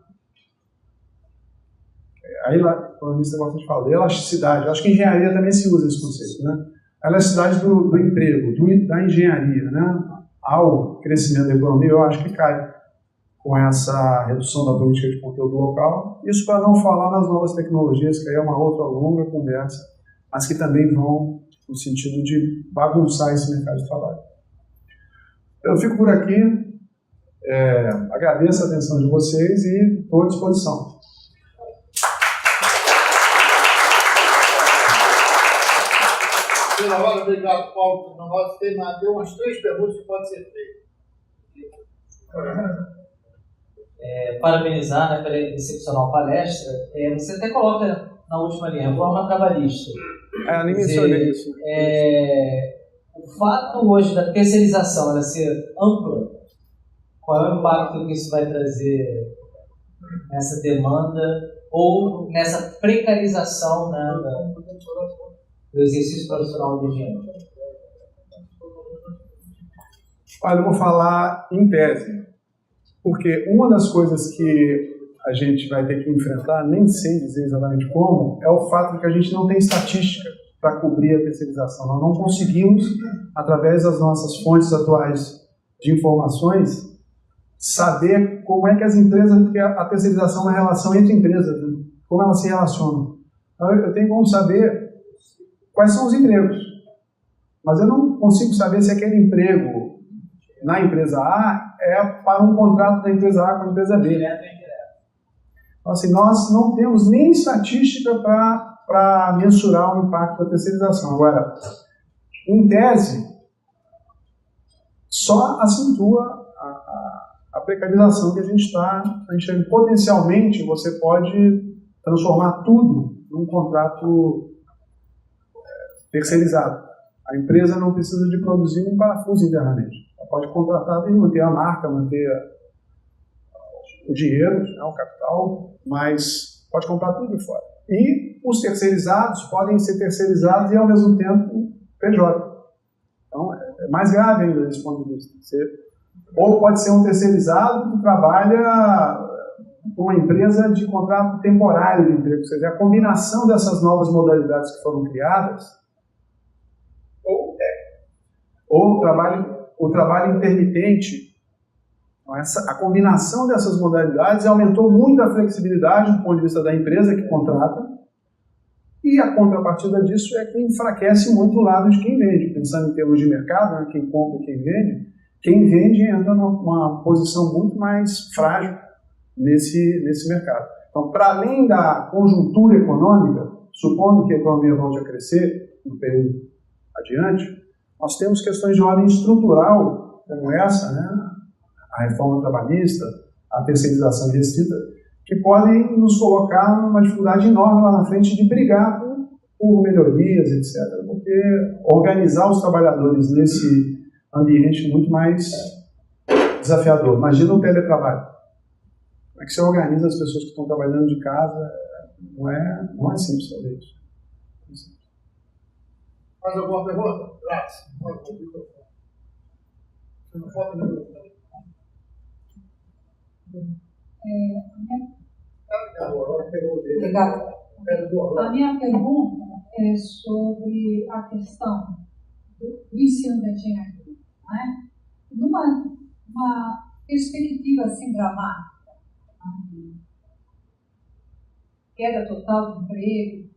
Aí, o economista gosta de falar de elasticidade. Eu acho que em engenharia também se usa esse conceito, né? A elasticidade do emprego, da engenharia, né? Ao crescimento da economia, eu acho que cai com essa redução da política de conteúdo local. Isso para não falar nas novas tecnologias, que aí é uma outra longa conversa, mas que também vão no sentido de bagunçar esse mercado de trabalho. Eu fico por aqui, agradeço a atenção de vocês e estou à disposição. Pela hora, obrigado, Paulo. Nós temos umas 3 perguntas que podem ser feitas. Parabenizar, né, pela excepcional palestra. Você até coloca na última linha, reforma trabalhista. Nem mencionei isso. O fato hoje da terceirização ela ser ampla, qual é o impacto que isso vai trazer nessa demanda ou nessa precarização, né, do exercício profissional do engenheiro? Olha, eu vou falar em tese, porque uma das coisas que a gente vai ter que enfrentar, nem sei dizer exatamente como, é o fato de que a gente não tem estatística para cobrir a terceirização. Nós não conseguimos, através das nossas fontes atuais de informações, saber como é que as empresas, porque a terceirização é uma relação entre empresas, né? Como elas se relacionam. Então, eu tenho como saber quais são os empregos, mas eu não consigo saber se aquele emprego na empresa A é para um contrato da empresa A com a empresa B. Então, assim, nós não temos nem estatística para mensurar o impacto da terceirização. Agora, em tese, só acentua a precarização que a gente está enxergando. Potencialmente, você pode transformar tudo num contrato terceirizado. A empresa não precisa de produzir um parafuso internamente. Ela pode contratar e manter a marca, manter o dinheiro, né, o capital, mas pode comprar tudo de fora. E os terceirizados podem ser terceirizados e, ao mesmo tempo, PJ. Então, é mais grave ainda desse ponto de vista. Ou pode ser um terceirizado que trabalha com uma empresa de contrato temporário de emprego. Ou seja, a combinação dessas novas modalidades que foram criadas, ou o trabalho intermitente. Então, a combinação dessas modalidades aumentou muito a flexibilidade do ponto de vista da empresa que contrata, e a contrapartida disso é que enfraquece muito o lado de quem vende. Pensando em termos de mercado, né, quem compra e quem vende entra numa posição muito mais frágil nesse mercado. Então, para além da conjuntura econômica, supondo que a economia volte a crescer no período adiante, nós temos questões de ordem estrutural, como essa, né? A reforma trabalhista, a terceirização restrita, que podem nos colocar numa dificuldade enorme lá na frente de brigar por melhorias, etc. Porque organizar os trabalhadores nesse ambiente é muito mais desafiador. Imagina o teletrabalho. Como é que você organiza as pessoas que estão trabalhando de casa? Não é simples fazer isso. Mais alguma pergunta? Graças. Não falta nenhuma. Obrigada. A minha pergunta é sobre a questão do ensino da engenharia, né? Numa perspectiva assim dramática, né? Queda total do emprego,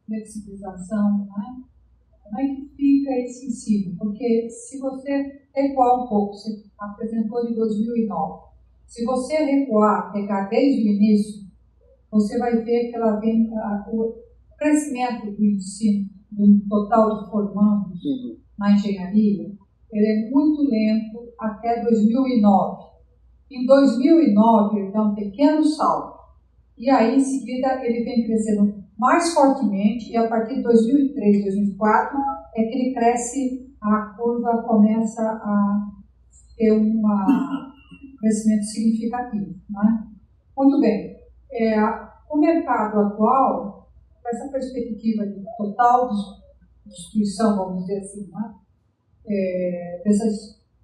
flexibilização, né? Como é que fica esse ensino? Porque se você recuar um pouco, você apresentou em 2009, se você recuar, pegar desde o início, você vai ver que o crescimento do ensino, do total de formandos na engenharia, ele é muito lento até 2009. Em 2009, ele dá um pequeno salto. E aí, em seguida, ele vem crescendo mais fortemente, e a partir de 2003, 2004, é que ele cresce, a curva começa a ter um crescimento significativo, né? Muito bem. O mercado atual, com essa perspectiva de total destruição, vamos dizer assim, né?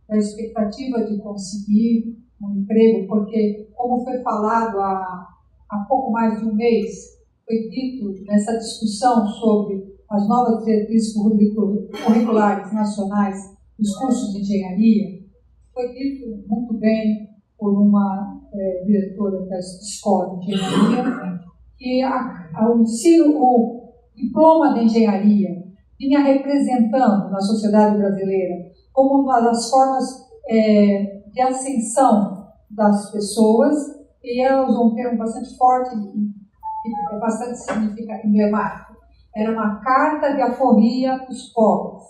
Da expectativa de conseguir um emprego, porque, como foi falado há pouco mais de um mês, foi dito nessa discussão sobre as novas diretrizes curriculares nacionais dos cursos de engenharia, foi dito muito bem por uma diretora da escola de engenharia que o diploma de engenharia vinha representando na sociedade brasileira como uma das formas de ascensão das pessoas, e elas usam um termo bastante forte e bastante emblemático. Era uma carta de aforria para os pobres.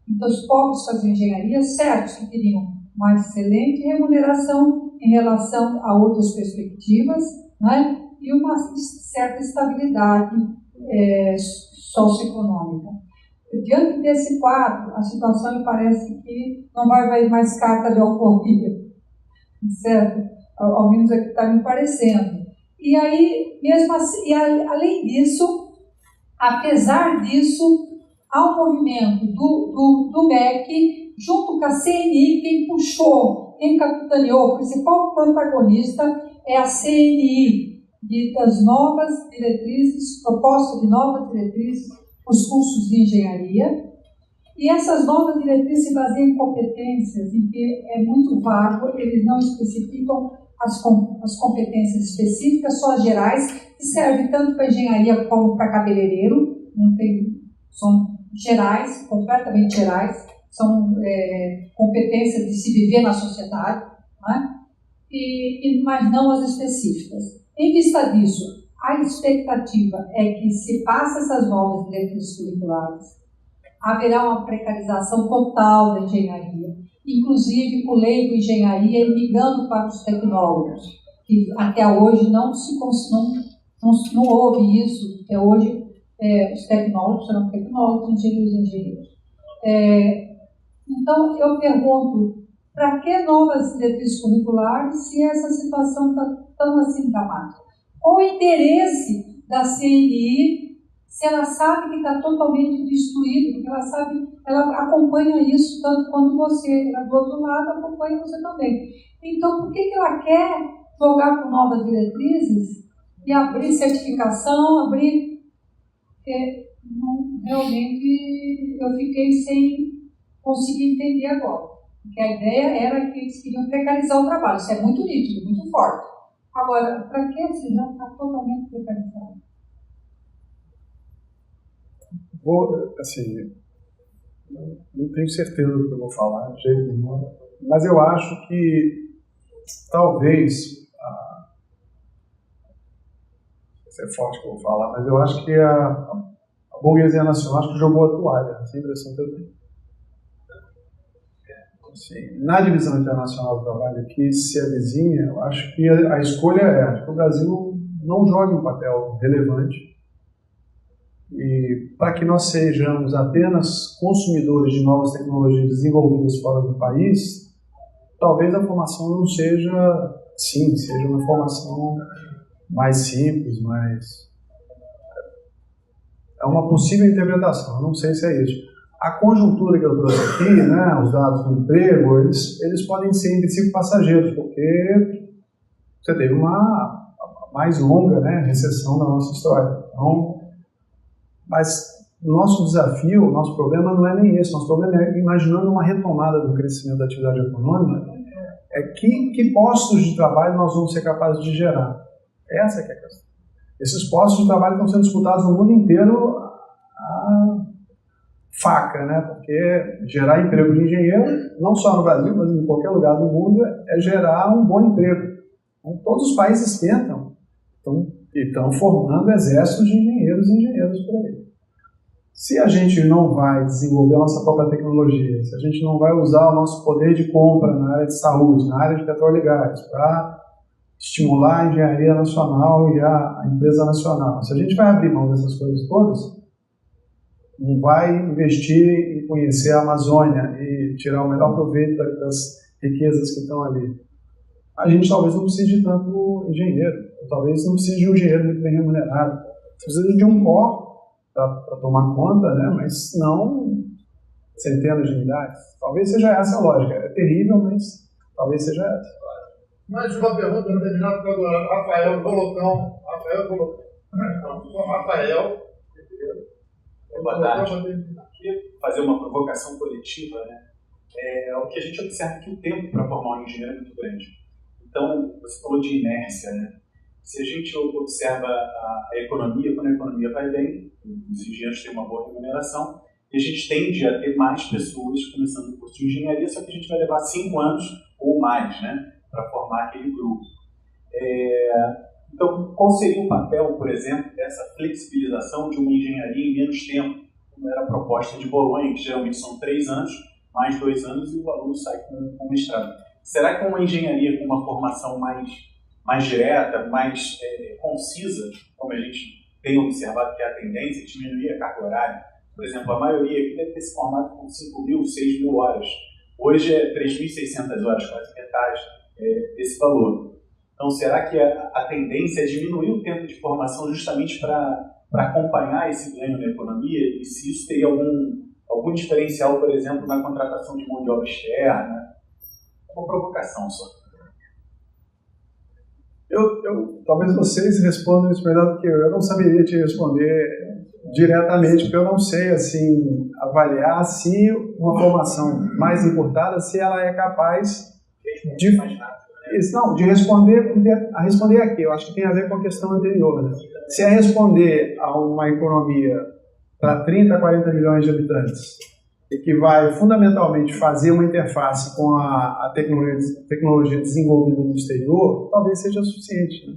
Então, os pobres faziam engenharia, certos que teriam uma excelente remuneração em relação a outras perspectivas, né? E uma certa estabilidade socioeconômica. Diante desse quadro, a situação me parece que não vai haver mais carta de alforria, certo? Ao menos é o que está me parecendo. E aí, mesmo assim, além disso, apesar disso, há um movimento do MEC, junto com a CNI, quem puxou, quem capitaneou, o principal protagonista é a CNI, das novas diretrizes, proposta de novas diretrizes para os cursos de engenharia. E essas novas diretrizes se baseiam em competências, em que é muito vago, eles não especificam as competências específicas, só as gerais, que servem tanto para engenharia como para cabeleireiro, são gerais, completamente gerais, são competências de se viver na sociedade, né? Mas não as específicas. Em vista disso, a expectativa é que se passe essas novas diretrizes curriculares, haverá uma precarização total da engenharia, inclusive o leigo engenharia migrando para os tecnólogos, que até hoje não houve isso, até hoje os tecnólogos serão tecnólogos, engenheiros. Então, eu pergunto, para que novas diretrizes curriculares se essa situação está tão assim dramática? Qual o interesse da CNI se ela sabe que está totalmente destruído, porque ela sabe, ela acompanha isso tanto quanto você, ela do outro lado acompanha você também. Então, por que ela quer jogar com novas diretrizes e abrir certificação, realmente eu fiquei sem conseguir entender agora. Porque a ideia era que eles queriam precarizar o trabalho, isso é muito nítido, muito forte. Agora, para que se já está totalmente precarizado? Não tenho certeza do que eu vou falar, de jeito nenhum, mas eu acho que talvez, isso é forte que eu vou falar, mas eu acho que a burguesia nacional acho que jogou a toalha, essa é a impressão que eu tenho. Assim, na divisão internacional do trabalho que se avizinha, eu acho que a escolha é que o Brasil não jogue um papel relevante, e para que nós sejamos apenas consumidores de novas tecnologias desenvolvidas fora do país, talvez a formação não seja, sim, seja uma formação mais simples, é uma possível interpretação, eu não sei se é isso. A conjuntura que eu trouxe aqui, né, os dados do emprego, eles podem ser em princípio passageiros, porque você teve uma mais longa, né, recessão da nossa história. Então, mas nosso desafio, o nosso problema não é nem esse. Nosso problema é, imaginando uma retomada do crescimento da atividade econômica, é que postos de trabalho nós vamos ser capazes de gerar. Essa que é a questão. Esses postos de trabalho estão sendo disputados no mundo inteiro a faca, né? Porque gerar emprego de engenheiro, não só no Brasil, mas em qualquer lugar do mundo, é gerar um bom emprego. Então, todos os países tentam, estão formando exércitos de engenheiros e engenheiros por aí. Se a gente não vai desenvolver a nossa própria tecnologia, se a gente não vai usar o nosso poder de compra na área de saúde, na área de petróleo e gás, para estimular a engenharia nacional e a empresa nacional, se a gente vai abrir mão dessas coisas todas, não vai investir em conhecer a Amazônia e tirar o melhor proveito das riquezas que estão ali, a gente talvez não precise de tanto engenheiro, ou talvez não precise de um engenheiro muito bem remunerado. Você precisa de um core para tomar conta, né? Mas não centenas de milhares. Talvez seja essa a lógica. É terrível, mas talvez seja essa. Mais uma pergunta para terminar, porque agora Rafael Colocão. Rafael. Boa tarde. Queria fazer uma provocação coletiva, né? O que a gente observa que o tempo para formar um engenheiro é muito grande. Então, você falou de inércia, né? Se a gente observa a economia, quando a economia vai bem, os engenheiros têm uma boa remuneração, e a gente tende a ter mais pessoas começando o curso de engenharia, só que a gente vai levar 5 anos ou mais, né, para formar aquele grupo. Então, qual seria o papel, por exemplo, dessa flexibilização de uma engenharia em menos tempo, como era a proposta de Bolonha, que geralmente são 3 anos, mais 2 anos, e o aluno sai com mestrado. Será que uma engenharia com uma formação mais direta, mais concisa, como a gente tem observado que é a tendência, diminuir a carga horária? Por exemplo, a maioria aqui deve ter se formado com 5.000, 6.000 horas. Hoje é 3.600 horas, quase metade desse valor. Então, será que a tendência é diminuir o tempo de formação justamente para acompanhar esse ganho na economia? E se isso teria algum diferencial, por exemplo, na contratação de mão de obra externa? É uma provocação só. Talvez vocês respondam isso melhor do que eu. Eu não saberia te responder diretamente, porque eu não sei assim, avaliar se uma formação mais encurtada, se ela é capaz de responder aqui. Eu acho que tem a ver com a questão anterior, né? Se é responder a uma economia para 30, 40 milhões de habitantes e que vai fundamentalmente fazer uma interface com a tecnologia desenvolvida no exterior, talvez seja suficiente, né?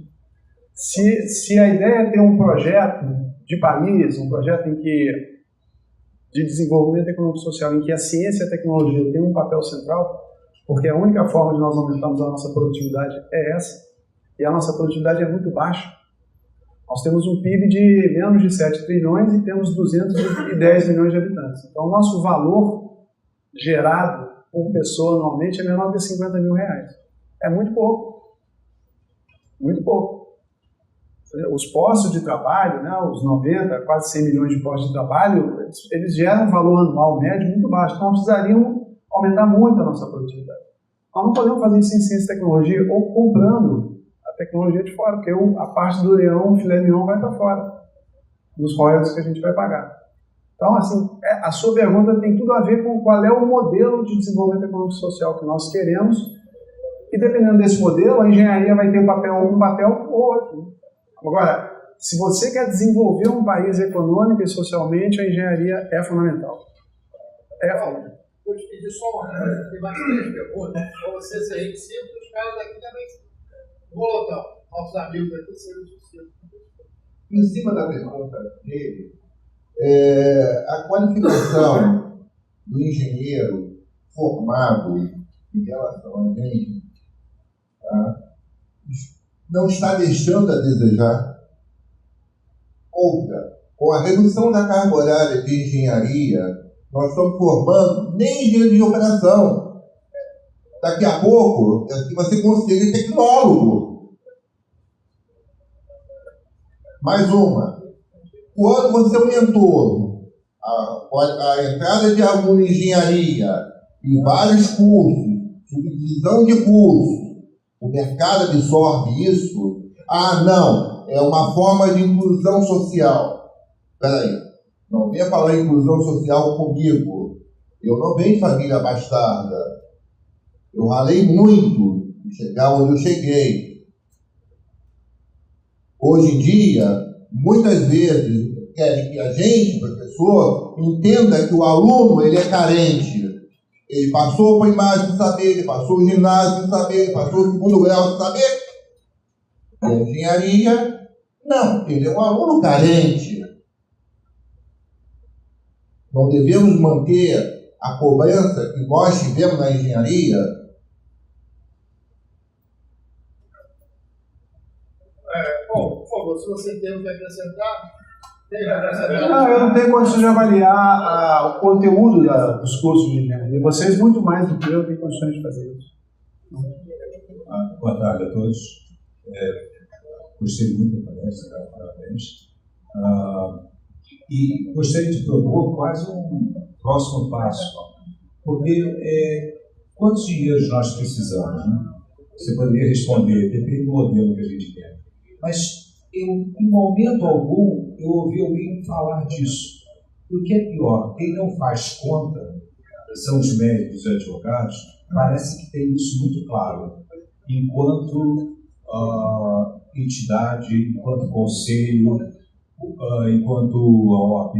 Se a ideia é ter um projeto de país, um projeto de desenvolvimento econômico e social, em que a ciência e a tecnologia têm um papel central, porque a única forma de nós aumentarmos a nossa produtividade é essa, e a nossa produtividade é muito baixa. Nós temos um PIB de menos de 7 trilhões e temos 210 milhões de habitantes. Então, o nosso valor gerado por pessoa anualmente é menor que 50 mil reais. É muito pouco. Muito pouco. Os postos de trabalho, né, os 90, quase 100 milhões de postos de trabalho, eles geram um valor anual médio muito baixo. Então, nós precisaríamos aumentar muito a nossa produtividade. Nós não podemos fazer isso em ciência e tecnologia ou comprando a tecnologia de fora, porque a parte do leão, o filé mignon, vai para fora, nos royalties que a gente vai pagar. Então, assim, a sua pergunta tem tudo a ver com qual é o modelo de desenvolvimento econômico e social que nós queremos, e dependendo desse modelo, a engenharia vai ter um papel ou outro. Agora, se você quer desenvolver um país econômico e socialmente, a engenharia é fundamental. É fundamental. Vou te pedir só uma coisa, tem mais 3 perguntas, para você ser reticente, os caras aqui também. Voltão, nossos amigos aqui serão reticentes. Em cima da pergunta dele, a qualificação do engenheiro formado em relação a gente, tá, não está deixando a desejar. Outra, com a redução da carga horária de engenharia, nós estamos formando nem engenheiro de operação. Daqui a pouco, você consiga tecnólogo. Mais uma. Quando você aumentou a entrada de aluno em engenharia em vários cursos, subdivisão de cursos, o mercado absorve isso, Ah, não, é uma forma de inclusão social. Espera aí, não venha falar inclusão social comigo. Eu não venho de família bastarda. Eu ralei muito de chegar onde eu cheguei. Hoje em dia, muitas vezes, querem que a gente, professor, entenda que o aluno ele é carente. Ele passou para a imagem de saber, ele passou o ginásio de saber, ele passou o segundo grau de saber. E a engenharia, não, ele é um aluno carente. Não devemos manter a cobrança que nós tivemos na engenharia. Bom, por favor, se você tem o que acrescentar, tem que acrescentar. Não, eu não tenho condições de avaliar o conteúdo dos cursos de engenharia. Vocês, muito mais do que eu, têm condições de fazer isso. Boa tarde a todos. Gostei muito da palestra, parabéns. E gostaria de propor quase um próximo passo, porque quantos dinheiros nós precisamos? Né? Você poderia responder, depende do modelo que a gente quer. Mas, em momento algum, eu ouvi alguém falar disso. E o que é pior, quem não faz conta, são os médicos e advogados, parece que tem isso muito claro, enquanto entidade, enquanto conselho, enquanto OAB,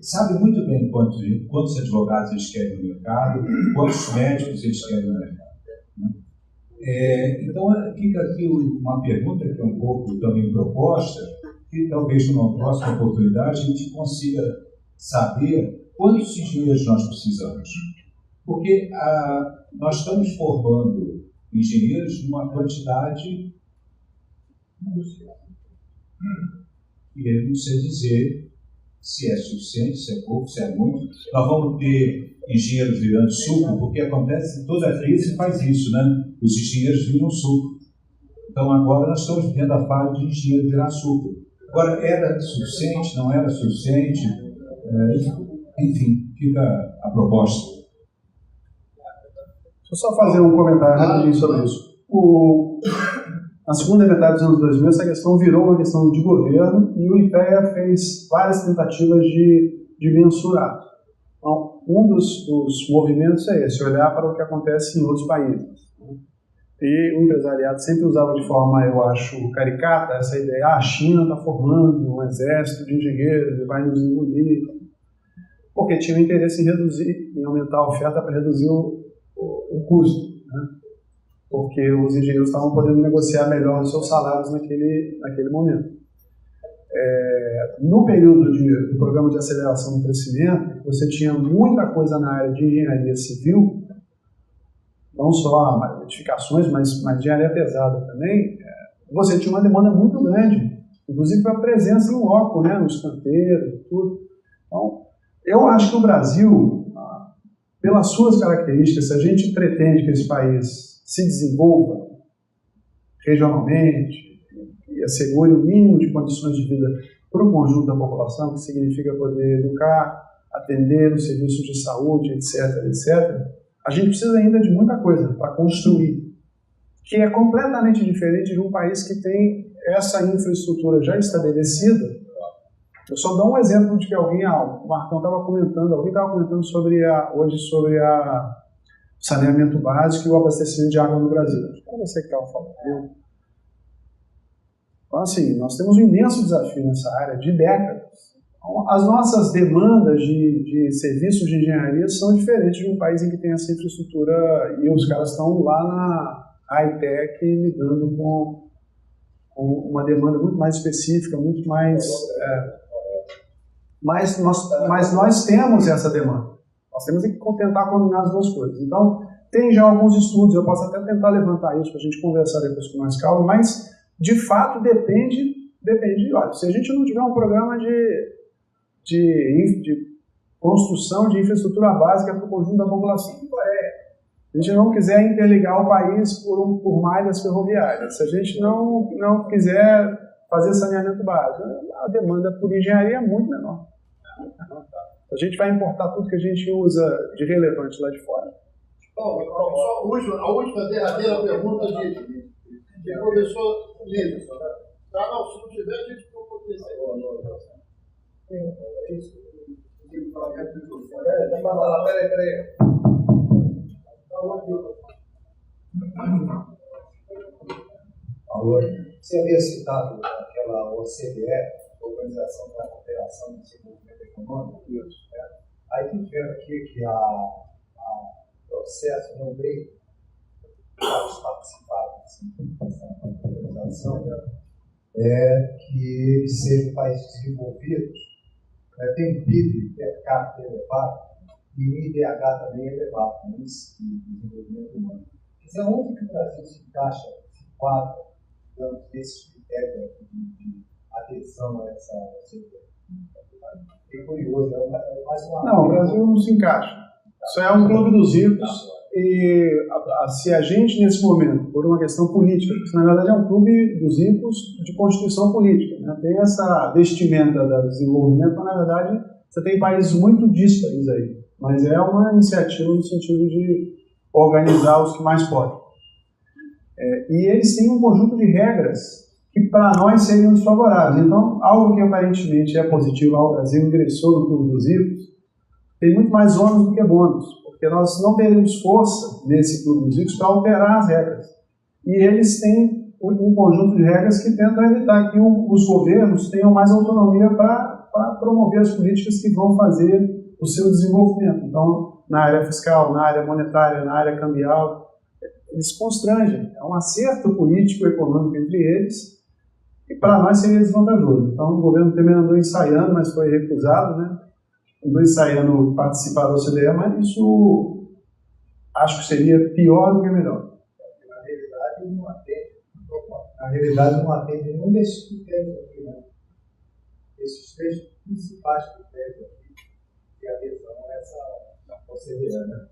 sabe muito bem quantos advogados eles querem no mercado, quantos médicos eles querem no mercado. Então, fica aqui uma pergunta que é um pouco também proposta, que talvez numa próxima oportunidade a gente consiga saber quantos engenheiros nós precisamos. Porque nós estamos formando engenheiros numa quantidade e eu não sei dizer se é suficiente, se é pouco, se é muito. Nós vamos ter engenheiros virando suco, porque acontece, toda crise faz isso, né? Os engenheiros viram suco. Então agora nós estamos vivendo a fase de engenheiro virar suco. Agora, era suficiente, não era suficiente? Enfim, fica a proposta. Deixa eu só fazer um comentário rapidinho sobre isso. Na segunda metade dos anos 2000, essa questão virou uma questão de governo e o IPEA fez várias tentativas de mensurar. Então, um dos movimentos é esse, olhar para o que acontece em outros países. E o empresariado sempre usava de forma, eu acho, caricata essa ideia, a China está formando um exército de engenheiros e vai nos engolir, porque tinha o interesse em reduzir, em aumentar a oferta para reduzir o custo, né? Porque os engenheiros estavam podendo negociar melhor os seus salários naquele momento. No período do programa de aceleração do crescimento, você tinha muita coisa na área de engenharia civil, não só edificações, mas engenharia pesada também. Você tinha uma demanda muito grande, inclusive para a presença em loco, né, nos canteiros e tudo. Então, eu acho que o Brasil, pelas suas características, se a gente pretende que esse país se desenvolva regionalmente e assegure o mínimo de condições de vida para o conjunto da população, que significa poder educar, atender os serviços de saúde, etc., etc., a gente precisa ainda de muita coisa para construir, que é completamente diferente de um país que tem essa infraestrutura já estabelecida. Eu só dou um exemplo de que o Marcão estava comentando, alguém estava comentando hoje sobre o saneamento básico e o abastecimento de água no Brasil. É você que estava falando. Então, assim, nós temos um imenso desafio nessa área de décadas. Então, as nossas demandas de serviços de engenharia são diferentes de um país em que tem essa infraestrutura e os caras estão lá na high-tech lidando com uma demanda muito mais específica, muito mais... Mas nós temos essa demanda. Nós temos que tentar combinar as duas coisas. Então, tem já alguns estudos, eu posso até tentar levantar isso para a gente conversar depois com mais calma, mas, de fato, depende. Olha, se a gente não tiver um programa de construção de infraestrutura básica para o conjunto da população, se a gente não quiser interligar o país por malhas ferroviárias, se a gente não quiser fazer saneamento básico, a demanda por engenharia é muito menor. A gente vai importar tudo que a gente usa de relevante lá de fora. Bom, a última derradeira pergunta que professor livre. Tá, não, se não tiver, a gente não pode dizer. Peraí. Alô, você havia citado aquela OCDE, Organização para a Cooperação e Desenvolvimento Econômico, né? Aí tem vendo aqui que o processo não veio para os participantes dessa organização, que eles sejam países desenvolvidos, tem um PIB per capita elevado e o IDH também é elevado, né? Índice de desenvolvimento humano. Quer dizer, onde que o Brasil se encaixa, se enquadra, digamos, nesses critérios de adesão a essa OCDE? Fiquei curioso, é mais uma... Não, o Brasil não se encaixa. Isso é um clube dos ricos e se a gente, nesse momento, por uma questão política, porque na verdade é um clube dos ricos de constituição política, né? Tem essa vestimenta do desenvolvimento, mas na verdade você tem países muito díspares aí, mas é uma iniciativa no sentido de organizar os que mais podem. E eles têm um conjunto de regras que para nós seriam desfavoráveis. Então, algo que aparentemente é positivo, o Brasil ingressou no clube dos ricos, tem muito mais ônus do que bônus, porque nós não teremos força nesse clube dos ricos para alterar as regras. E eles têm um conjunto de regras que tentam evitar que os governos tenham mais autonomia para promover as políticas que vão fazer o seu desenvolvimento. Então, na área fiscal, na área monetária, na área cambial, eles constrangem. É um acerto político-econômico entre eles e para nós seria desvantajoso. Então, o governo também andou ensaiando, mas foi recusado, né? Andou ensaiando participar da OCDE, mas isso acho que seria pior do que melhor. Na realidade, não atende nenhum desses critérios aqui, né? Esses três principais critérios aqui de adesão a essa OCDE, né?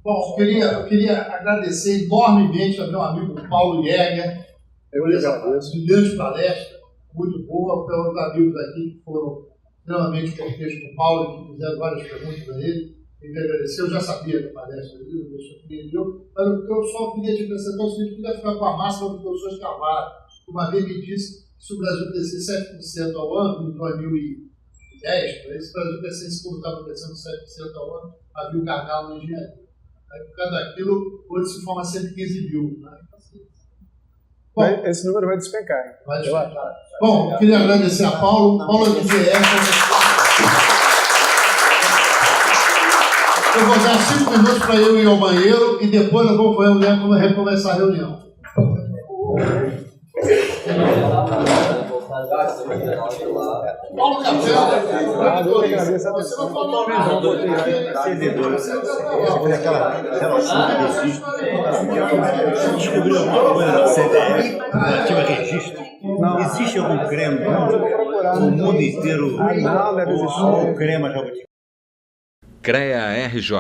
Bom, eu queria agradecer enormemente ao meu amigo Paulo Jäger por essa brilhante palestra, muito boa, pelos amigos aqui que foram extremamente corteses com o Paulo, que fizeram várias perguntas a ele. Ele agradeceu, eu já sabia da palestra dele, eu surpreendeu, mas eu só queria te apresentar o seguinte: eu queria ficar com a máxima do professor Carvalho, que uma vez me disse que se o Brasil crescer 7% ao ano, em 2010, para esse Brasil crescesse como estava crescendo 7% ao ano, havia um gargalo na engenharia. Aí, por causa daquilo, hoje se forma 115 mil. Né? Bom, esse número vai despencar. Vai despencar. Bom, eu queria agradecer a Paulo. Paulo do GF. Eu vou dar 5 minutos para eu ir ao banheiro e depois nós vamos recomeçar a reunião. Paulo Capela, você não falou nada. Sobre aquela relação que existe, descobriu alguma coisa da CDE relativa a registro? Existe algum creme no mundo inteiro? Não, deve existir. Crema jabuticaba. CREA-RJ,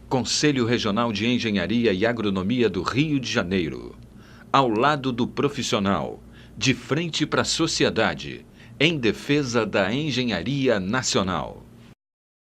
Conselho Regional de Engenharia e Agronomia do Rio de Janeiro. Ao lado do profissional, de frente para a sociedade, em defesa da engenharia nacional.